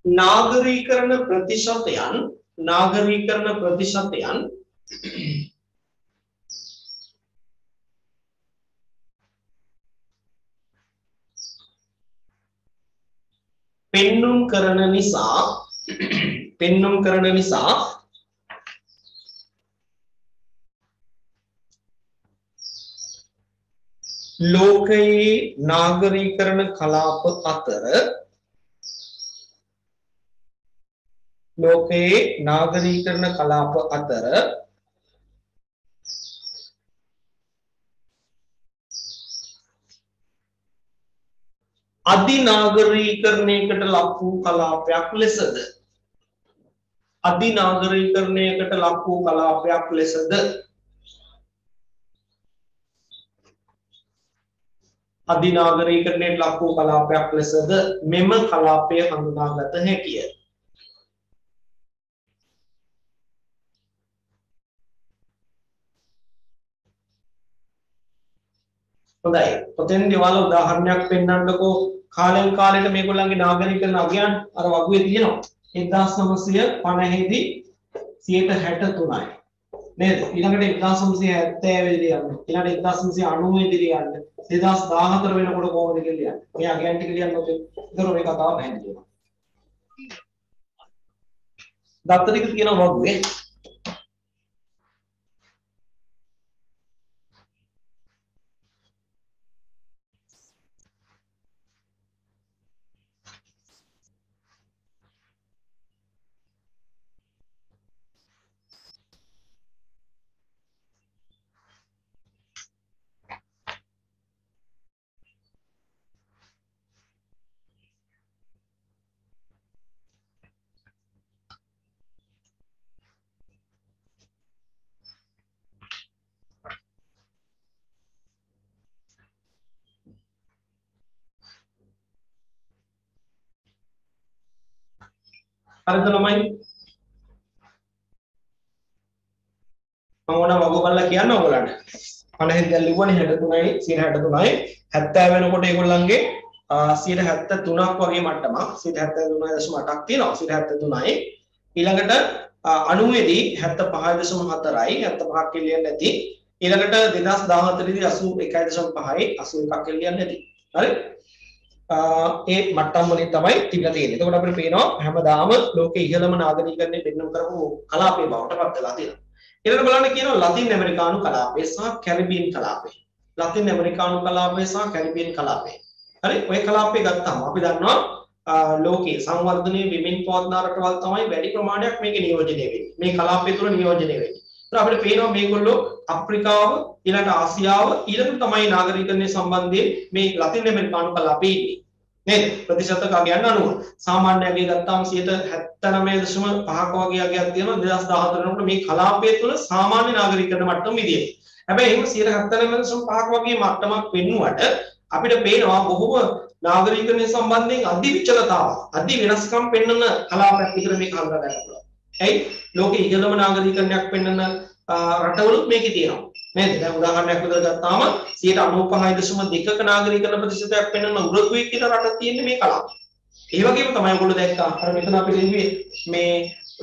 නාගරීකරණ ප්‍රතිශතයන් පෙන්눔 කරන නිසා ලෝකයේ නාගරීකරණ කලාප අතර අධිනාගරීකරණයකට ලක් වූ කලාපයක් ලෙසද මෙම කලාපය හඳුනාගත හැකිය. හොඳයි. ඔතෙන්දී ඔයාලා උදාහරණයක් පෙන්නන්නකෝ. කාලෙන් කාලෙට මේගොල්ලන්ගේ නාගරිකයන් අගයන් අර වගුවේ තියෙනවා. 1950 දී 63යි. නේද? ඊළඟට 1970 දී යන්නේ. ඊළඟට 1990 දී යන්නේ. 2014 වෙනකොට කොහොමද කියලා යන්නේ. මේ අගයන් ටික ලියන්නකො. ඒතර මේ කතාව පැහැදිලි වෙනවා. දත්ත ටික තියෙනවා වගුවේ. හරිද ළමයි? මම ඕන වගු බලලා කියන්න ඕගොල්ලන්ට. 50 දැන් ලිව්වනේ 63යි 63යි 70 වෙනකොට ඒගොල්ලන්ගේ 73ක් වගේ මට්ටමක් 73.8ක් තියෙනවා 73යි. ඊළඟට 90 දී 75.4යි 75ක් කියලා නැති. ඊළඟට 2014 දී 81.5යි 81ක් කියලා නැති. හරි? ඒ මට්ටම් වලින් තමයි තිබිලා තියෙන්නේ. එතකොට අපිට පේනවා හැමදාම ලෝකයේ ඉහළම නාගරිකයන්ගේ පෙන්වන්න කරපු කලාපේ බවට පත් වෙලා තියෙනවා. ඊළඟට බලන්න කියනවා ලතින් ඇමරිකානු කලාපය සහ කැරිබියන් කලාපය. ලතින් ඇමරිකානු කලාපය සහ කැරිබියන් කලාපය. හරි? ඔය කලාපය ගත්තාම අපි දන්නවා ලෝකයේ සංවර්ධනයේ විමින් පවත්නා රටවල් තමයි වැඩි ප්‍රමාණයක් මේක නියෝජනය වෙන්නේ. මේ කලාපය තුළ නියෝජනය වෙන්නේ. ඒත් අපිට පේනවා මේගොල්ලෝ අප්‍රිකාව ඊළඟට ආසියාව ඊළඟට තමයි නාගරිකයන්ගේ සම්බන්ධයෙන් මේ ලතින් ඇමරිකානු කලාපේ ඉන්නේ. නේද? ප්‍රතිශත අගයන් අනුව සාමාන්‍ය අගය ගත්තාම 79.5ක වගේ අගයක් තියෙනවා 2014 වෙනකොට මේ කලාපය තුළ සාමාන්‍ය නාගරිකයන් මට්ටම විදියට. හැබැයි එහෙම 79.5ක වගේ මට්ටමක් වෙන්නුවට අපිට පේනවා බොහෝ නාගරිකයන් සම්බන්ධයෙන් අධි විචලතාවක් අධි වෙනස්කම් පෙන්වන කලාපයක් විතර මේක හඳුනා ගන්න පුළුවන්. ඇයි? ලෝකයේ ඉහළම නාගරිකයන්යක් පෙන්වන රටවලුත් මේකේ තියෙනවා. නේද? දැන් උදාහරණයක් විදිහට ගත්තාම 95.2ක නාගරිකයන් ප්‍රතිශතයක් පෙන්වන උරුග්වේ කියන රට තියෙන්නේ මේ කලාප. ඒ වගේම තමයි ඔයගොල්ලෝ දැක්කා අර මෙතන අපි ලිව්වේ මේ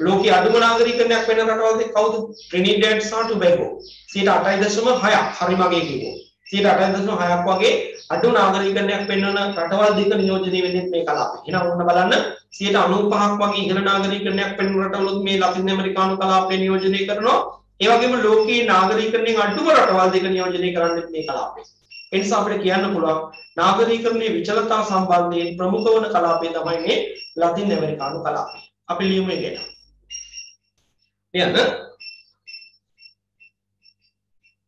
ලෝකයේ අඩුම නාගරිකයන්යක් පෙන්වන රටවල් කවුද? ට්‍රිනිඩාඩ් සහ ටොබැගෝ. 8.6යි හරිම අගය කිව්වෝ. 8.6ක් වගේ අඩු නාගරිකයන්යක් පෙන්වන රටවල් දෙක නියෝජනය වෙන්නේ මේ කලාපේ. එහෙනම් ඔන්න බලන්න 95ක් වගේ ඉහළ නාගරිකයන්යක් පෙන්වන රටවලුත් මේ ලතින් ඇමරිකානු කලාපය නියෝජනය කරනවා. ඒ වගේම ලෝකයේ නාගරිකයන්ගෙන් අඩුම රටවල් දෙක නියෝජනය කරන්නේ මේ කලාපේ. ඒ නිසා අපිට කියන්න පුළුවන් නාගරිකයන්ගේ විචලතා සම්බන්ධයෙන් ප්‍රමුඛ වන කලාපය තමයි මේ ලතින් ඇමරිකානු කලාපය. අපි ලියමු ඒක ගැන. ලියන්න.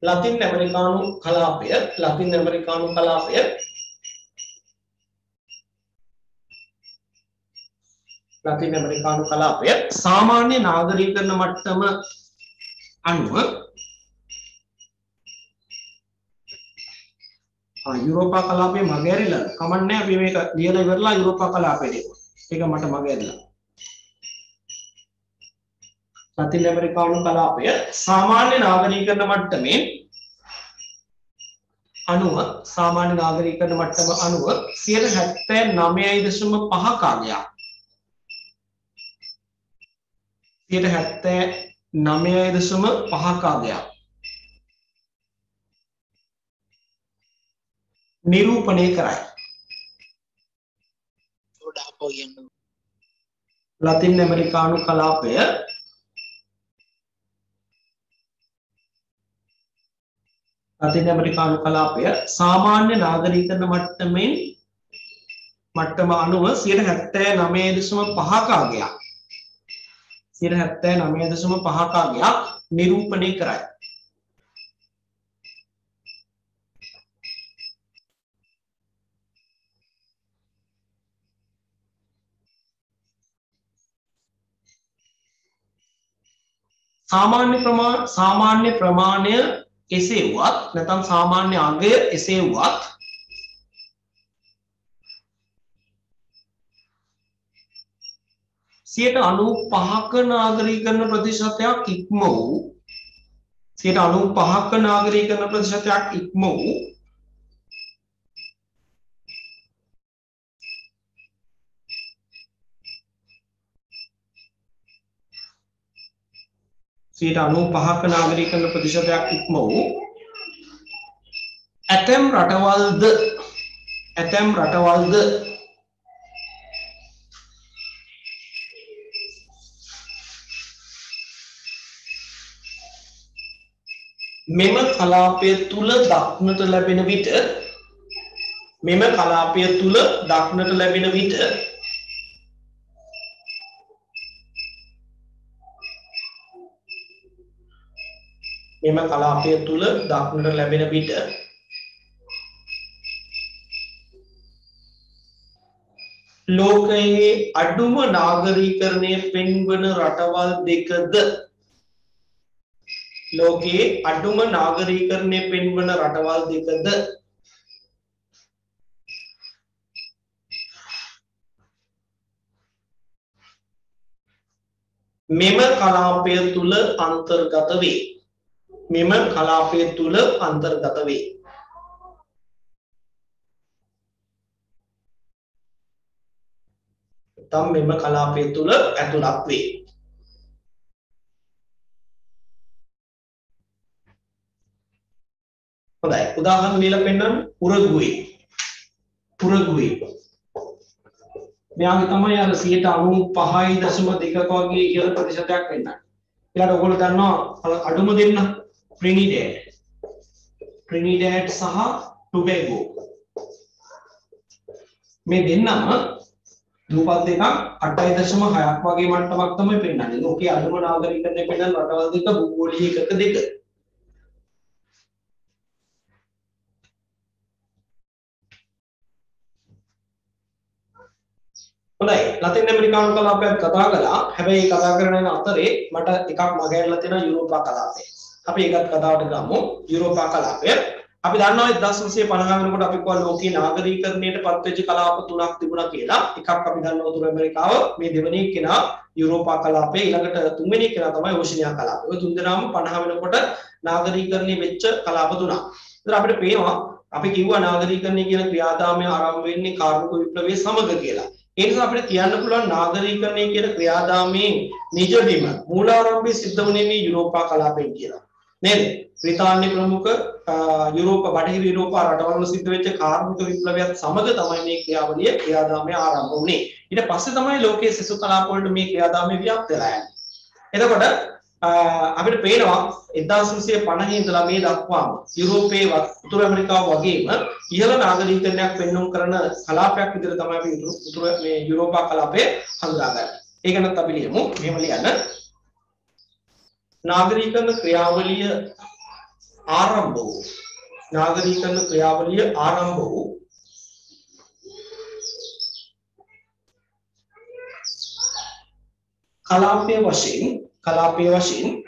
ලතින් ඇමරිකානු කලාපය ලතින් ඇමරිකානු කලාපය සාමාන්‍ය නාගරීකරණ මට්ටම අනුව යුරෝපා කලාපයේ මගහැරිලා කමන්නේ අපි මේක ලියලා ඉවරලා යුරෝපා කලාපයට එමු. ඒක මට මගහැරිලා. ලතින් ඇමරිකානු කලාපය සාමාන්‍ය නාගරීකරණ මට්ටමේ අනුව 79.5% නිරූපණය කරයි. ලතින් ඇමරිකානු කලාපය සාමාන්‍ය නාගරීකරණ මට්ටම අනුව 79.5% නිරූපණය කරයි. සාමාන්‍ය ප්‍රමාණය එසේ වුවත් නැත්නම් සාමාන්‍ය අගය එසේ වුවත් සියයට 95ක නාගරීකරණ ප්‍රතිශතයක් ඉක්ම වූ 95ක නාගරීකරණ ප්‍රතිශතයක් ඉක්ම වූ ඇතැම් රටවල්ද මෙම කලාපය තුල දක්නට ලැබෙන විට ලෝකයේ අඩුම නාගරීකරණය පෙන්වන රටවල් දෙකද මෙම කලාපය තුල අන්තර්ගත වේ. ඇතුළත් වේ. හොඳයි උදාහරණ දීලා පෙන්නන්න. උරුගුවේ මෙයාගේ තමයි අර 95.2ක වගේ ඉහළ ප්‍රතිශතයක් වෙන්නන්නේ. ඊළඟට ඔයගොල්ලෝ දන්නවා අඩුම දෙන්න ට්‍රිනිඩාඩ් සහ ටොබැගෝ. මේ දෙන්නම දූපත් දෙකක් 8.6ක් වගේ මට්ටමක් තමයි පෙන්නන්නේ. ලෝකයේ අඩුම නාගරිකත්වය පෙන්නන රටවල් දෙක භූගෝලීය එකක දෙක. හොඳයි ලතින් ඇමරිකානු කලාපයක් කතා කළා. හැබැයි කතා කරන අතරේ මට එකක් මගහැරලා තියෙනවා යුරෝපා කලාපය. අපි ඒකත් කතාවට ගමු. යුරෝපා කලාපය අපි දන්නවා 1950 වෙනකොට අපි කිව්වා ලෝකීය නාගරීකරණයට පත්වෙච්ච කලාප තුනක් තිබුණා කියලා. එකක් අපි දන්නවා උතුරු ඇමරිකාව, මේ දෙවෙනි කෙනා යුරෝපා කලාපය, ඊළඟට තුන්වෙනි කෙනා තමයි ඕෂිනියා කලාපය. ඔය තුන් දෙනාම 50 වෙනකොට නාගරීකරණය වෙච්ච කලාප තුනක්. ඒතර අපිට පේනවා අපි කිව්වා නාගරීකරණය කියන ක්‍රියාදාමය ආරම්භ වෙන්නේ කාර්මික විප්ලවයේ සමග කියලා. ඒ නිසා අපිට කියන්න පුළුවන් නාගරීකරණය කියන ක්‍රියාදාමයේ නිජබිම මූලාරම්භය සිද්ධ වුණේ මේ යුරෝපා කලාපයෙන් කියලා. නේද? බ්‍රිතාන්‍ය ප්‍රමුඛ බටහිර යුරෝපා රටවල සිද්ධ වෙච්ච කාර්මික විප්ලවයත් සමග තමයි මේ ක්‍රියාදාමය ආරම්භ වුණේ. ඊට පස්සේ තමයි ලෝකයේ සිසු කලාප වලට මේ ක්‍රියාදාමය ව්‍යාප්ත වෙලා යන්නේ. එතකොට අපිට පේනවා 1950 ඉඳලා මේ දක්වාම යුරෝපයේ උතුරු ඇමරිකාව වගේම ඉහළ නාගරීකරණයක් පෙන්වුම් කරන කලාපයක් විදිහට තමයි අපි යුරෝපා කලාපය හඳුනාගන්නේ. ඒක නත් අපි ලියමු. මෙහෙම ලියන්න. नागरीकरण क्रियावलिय आरंभ हो नागरीकरण क्रियावलिय आरंभ हो कलापीय वशीन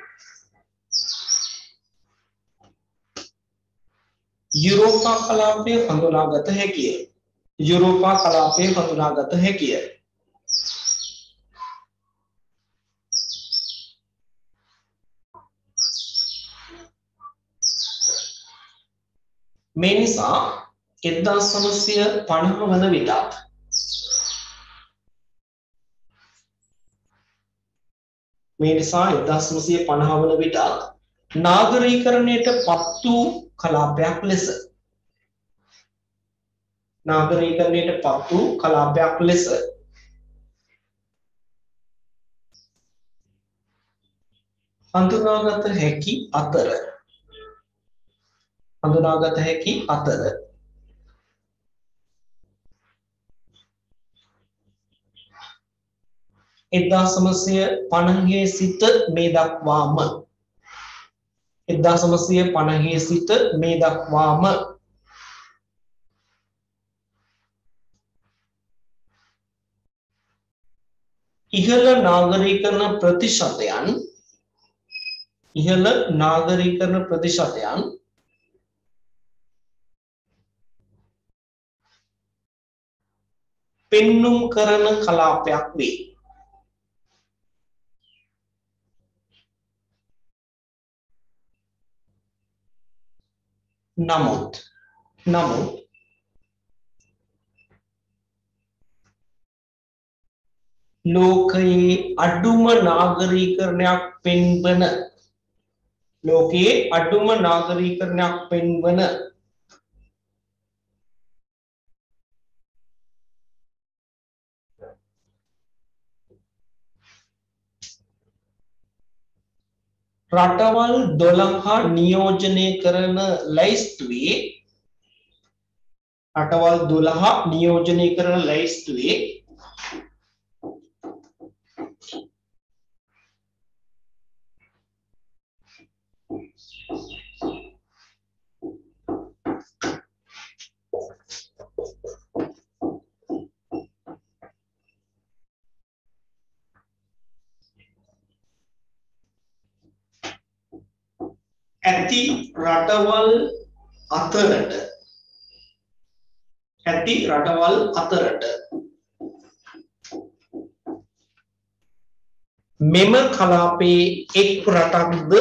यूरोपा कलापीय हंदुनागत है किए यूरोपा कलापीय हंदुनागत है किए මේ නිසා 1950 වන විටත් මේ නිසා 1950 වන විටත් නාගරීකරණයට පත් වූ කලාපයක් ලෙස නාගරීකරණයට පත් වූ කලාපයක් ලෙස හඳුනාගත හැකි අතර 1950 සිට මේ දක්වාම 1950 සිට මේ දක්වාම ඉහළ නාගරීකරණ ප්‍රතිශතයන් පෙන්නුම් කරන කලාපයක් වේ. නමුත් ලෝකයේ අඩුම නාගරීකරණයක් පෙන්වන රටවල් 12 නියෝජනය කරන ලැයිස්තුවේ ඇති රටවල් අතරට මෙම කලාපයේ එක් රටක්ද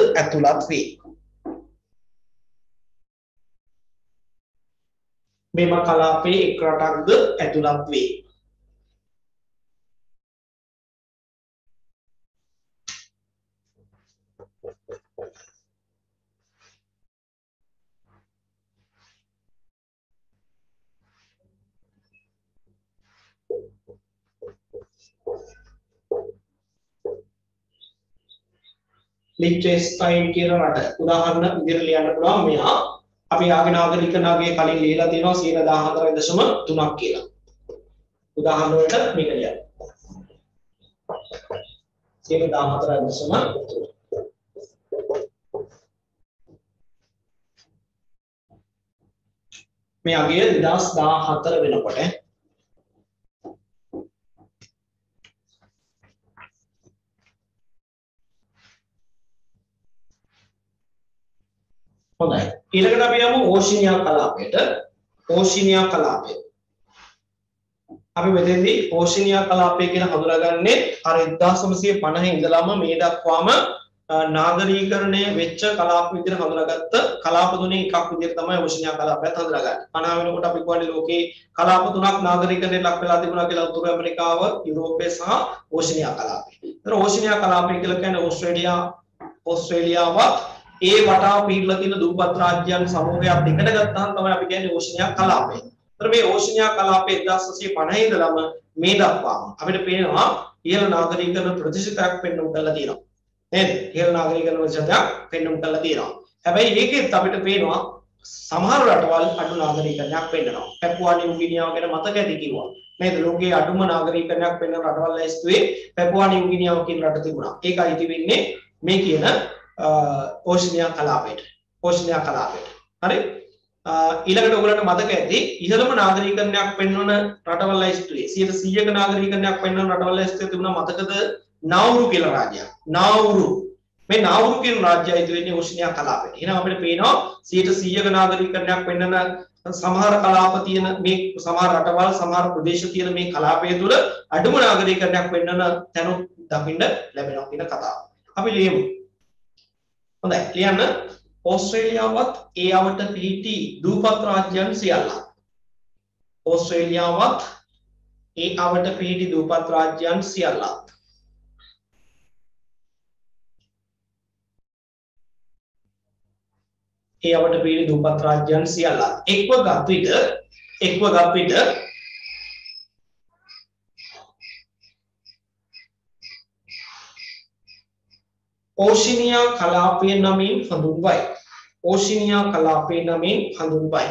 ඇතුළත් වේ. ලිච්ටෙන්ස්ටයින් කියන රට උදාහරණ විදිහට ලියන්න පුළුවන්. මෙහා අපි ආගේ නාගරිකනාගේ කලින් ලියලා තියෙනවා 14.3ක් කියලා. උදාහරණ වලට මේක ලියන්න. 14.3 මේ අගය 2014 වෙනකොට හොඳයි. ඊළඟට අපි යමු ඕෂිනියා කලාපයට. අපි මෙතෙන්දී ඕෂිනියා කලාපය කියලා හඳුනාගන්නේ අර 1950 ඉඳලාම මේ දක්වාම නාගරීකරණය වෙච්ච කලාප විදිහට හඳුනාගත්ත කලාප තුනේ එකක් විදිහට තමයි ඕෂිනියා කලාපයත් හඳුනාගන්නේ. 50 වෙනකොට අපි කියන්නේ ලෝකේ කලාප තුනක් නාගරීකරණයට ලක් වෙලා තිබුණා කියලා උතුරු ඇමරිකාව, යුරෝපය සහ ඕෂිනියා කලාපය. ඒතර ඕෂිනියා කලාපය කියලා කියන්නේ ඕස්ට්‍රේලියාවත් ඒ වටා පිටලා තියෙන දුප්පත් රාජ්‍යයන් සමූහයක් එකට ගත්තාම තමයි අපි කියන්නේ ඕෂිනියා කලාපය. ඒතර මේ ඕෂිනියා කලාපය 1950 ඉඳලම මේ දක්වාම අපිට පේනවා ඉහළ නාගරීකරණ ප්‍රතිශතයක් පෙන්වන්න කරලා තියෙනවා. නේද? ඉහළ නාගරීකරණ ප්‍රතිශතයක් පෙන්වන්න කරලා තියෙනවා. හැබැයි ඒකෙත් අපිට පේනවා සමහර රටවල් අඩු නාගරීකරණයක් පෙන්වනවා. පැපුවා නිව්ගිනියාව ගැන මතක ඇති කිව්වා. නේද? ලෝකයේ අඩුම නාගරීකරණයක් පෙන්වන රටවල් ලැයිස්තුවේ පැපුවා නිව්ගිනියාව කියන රට තිබුණා. ඒක අයිති වෙන්නේ මේ කියන ඕෂිනියා කලාපයට. ඕෂිනියා කලාපයට. හරි? ඊළඟට ඔයගලන්ට මතක ඇති ඉහළම නාගරිකරණයක් පෙන්වන රටවල් ලැයිස්තුවේ 100%ක නාගරිකරණයක් පෙන්වන රටවල් ලැයිස්තුවේ තිබුණා මතකද නාවුරු කියලා රාජ්‍යයක්. නාවුරු මේ නාවුරු කියන රාජ්‍යය ඉදිරි වෙන්නේ ඕෂිනියා කලාපයට. එහෙනම් අපිට පේනවා 100%ක නාගරිකරණයක් පෙන්වන සමහර කලාප තියෙන මේ සමහර රටවල් සමහර ප්‍රදේශ තියෙන මේ කලාපය තුළ අඩුම නාගරිකරණයක් පෙන්වන තැනු දකින්න ලැබෙනවා කියන කතාව. අපි ලියමු. හොඳයි ලියන්න. ඕස්ට්‍රේලියාවත් ඒ අවට පිහිටි දූපත් රාජ්‍යයන් සියල්ලක්. ඕස්ට්‍රේලියාවත් ඒ අවට පිහිටි දූපත් රාජ්‍යයන් සියල්ලක්. ඒ අවට පිහිටි දූපත් රාජ්‍යයන් සියල්ලක්. එක්ව ගත් විට ඕෂිනියා කලාපය නමින් හඳුන්වයි. ඕෂිනියා කලාපය නමින් හඳුන්වයි.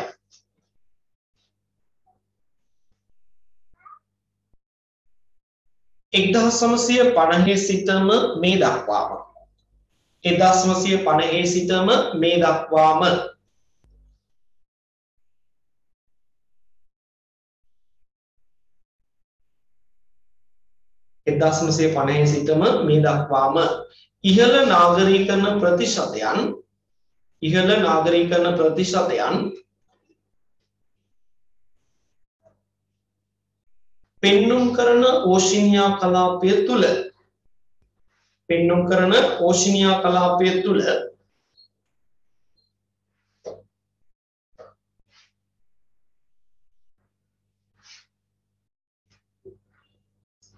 එක්දහස් 950 සිටම මේ දක්වාම 1950 සිටම මේ දක්වාම සිටම මේ දක්වාම ඉහළ නාගරීකරණ ප්‍රතිශතයන් පෙන්නුම් කරන ඕෂිනියා කලාපය තුල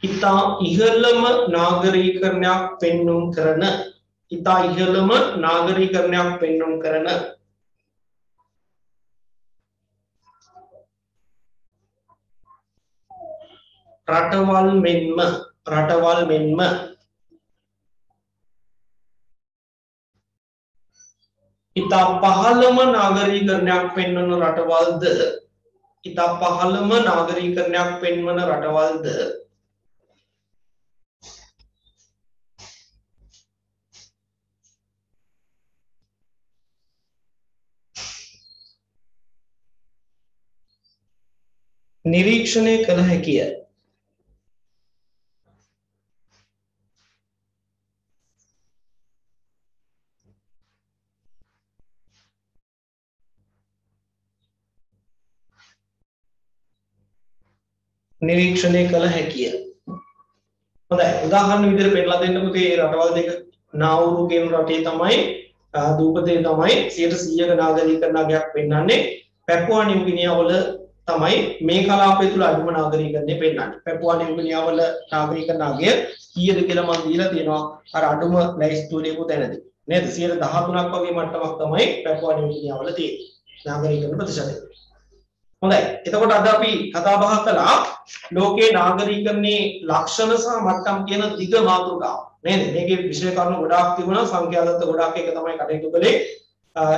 ඉතා ඉහළම නාගරීකරණයක් පෙන්නුම් කරන රටවල් මෙන්ම ඉතා පහළම නාගරීකරණයක් පෙන්වන රටවල්ද නිරීක්ෂණය කළ හැකිය. හොඳයි උදාහරණ විදිහට පෙන්නලා දෙන්නකෝ මේ රටවල් දෙක. නාවුරු කියන රටේ තමයි දූපතේ තමයි 100%ක නාගරීකරණයක් පෙන්වන්නේ. පැපුවා නිව්ගිනියා වල තමයි මේ කලාපය තුල අඩුම නාගරීකරණය පෙන්වන්නේ. පැපුවා නිව්ගිනියා වල නාගරීකරණ අගය කීයද කියලා මම දීලා තියෙනවා අර අඩුම ලැයිස්තුවේ ලියපු තැනදී. නේද? 13ක් වගේ මට්ටමක් තමයි පැපුවා නිව්ගිනියා වල තියෙන්නේ. නාගරීකරණ ප්‍රතිශතය. හොඳයි. එතකොට අද අපි කතා බහ කළා ලෝකේ නාගරීකරණයේ ලක්ෂණ සහ මට්ටම් කියන දිග මාතෘකාව. නේද? මේකේ විෂය කරුණු ගොඩාක් තිබුණා. සංඛ්‍යාදත්ත ගොඩාක් එක තමයි කටයුතු කළේ.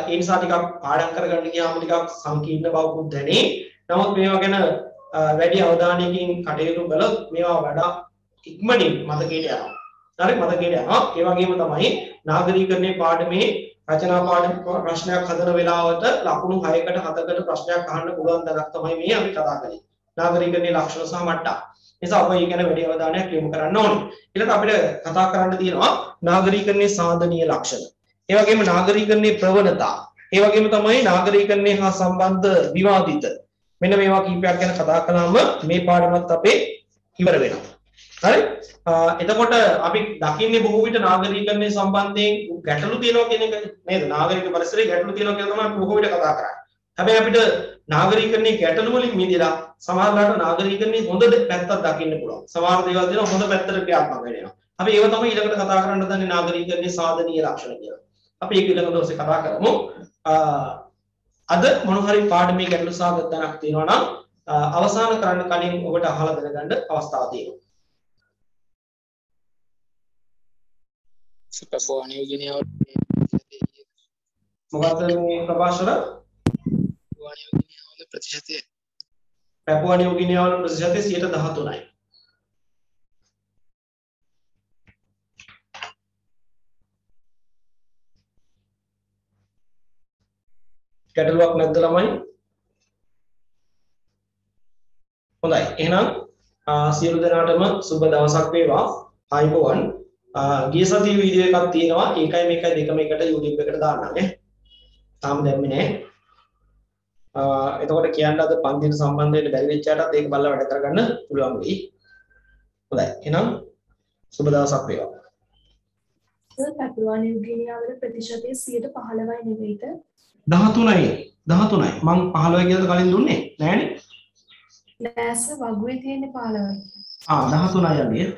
ඒ නිසා ටිකක් පාඩම් කරගන්න ගියාම ටිකක් සංකීර්ණ බවකුත් දැනේ. නමුත් මේවා ගැන වැඩි අවධානයකින් කටයුතු කළොත් මේවා වඩා ඉක්මනින් මතකයට යනවා. හරි මතකයට යනවා. ඒ වගේම තමයි නාගරීකරණයේ පාඩමේ රචනා පාඩම ප්‍රශ්නයක් හදන වෙලාවට ලකුණු 6කට 7කට ප්‍රශ්නයක් අහන්න පුළුවන් තරක් තමයි මේ අපි කතා කරන්නේ. නාගරීකරණයේ ලක්ෂණ සහ මට්ටම්. නිසා ඔබ ඊ ගැන වැඩි අවධානයක් යොමු කරන්න ඕනේ. ඊළඟට අපිට කතා කරන්න තියෙනවා නාගරීකරණයේ සාධනීය ලක්ෂණ. ඒ වගේම නාගරීකරණයේ ප්‍රවණතා. ඒ වගේම තමයි නාගරීකරණයේ හා සම්බන්ධ විවාදිත. මෙන්න මේවා කීපයක් ගැන කතා කළාම මේ පාඩමත් අපේ ඉවර වෙනවා. හරි? එතකොට අපි දකින්නේ බොහෝ විට නාගරීකරණය සම්බන්ධයෙන් ගැටලු තියෙනවා කියන එක නේද? නාගරික පරිසරයේ ගැටලු තියෙනවා කියලා තමයි අපි බොහෝ විට කතා කරන්නේ. හැබැයි අපිට නාගරීකරණයේ ගැටලු වලින් මිදලා සමහරවිට නාගරීකරණයේ හොඳ පැත්තක් දකින්න පුළුවන්. සමහර දේවල් තියෙනවා හොඳ පැත්තට ක්‍රියාත්මක වෙනවා. අපි ඒව තමයි ඊළඟට කතා කරන්න දන්නේ නාගරීකරණයේ සාධනීය ලක්ෂණ කියලා. අපි ඒක ඊළඟ දවසේ කතා කරමු. අද මොන හරි පාඩමේ ගැටලු සාගත තැනක් තියෙනවා නම් අවසන් කරන්න කලින් ඔබට අහලා දැනගන්න අවස්ථාවක් තියෙනවා. පැපුවා නිව්ගිනියා මොකක්ද මේ ප්‍රභාෂර? ප්‍රතිශතය පැපුවා නිව්ගිනියා වල ප්‍රතිශතය 13%යි. ගැටලුවක් නැද්ද ළමයි? හොඳයි. එහෙනම් සියලු දෙනාටම සුබ දවසක් වේවා. ආයුබෝවන්. ගිය සතියේ වීඩියෝ එකක් තියෙනවා. ඒකයි මේකයි දෙකම එකට YouTube එකට දාන්නම් නේ. තාම දැම්මේ නැහැ. එතකොට කියන්න අද පන්තිට සම්බන්ධ වෙන්න බැරි වෙච්ච අයටත් ඒක බලලා වැඩ කරගන්න පුළුවන් වෙයි. හොඳයි. එහෙනම් සුබ දවසක් වේවා. සර් පැපුවා නිව්ගිනියාවල ප්‍රතිශතය 15යි නෙවෙයිද? 13යි. 13යි. මං 15 කියලාද කලින් දුන්නේ? නෑනේ. නෑ සර් වගුවේ තියෙන්නේ 15යි. 13යි යන්නේ.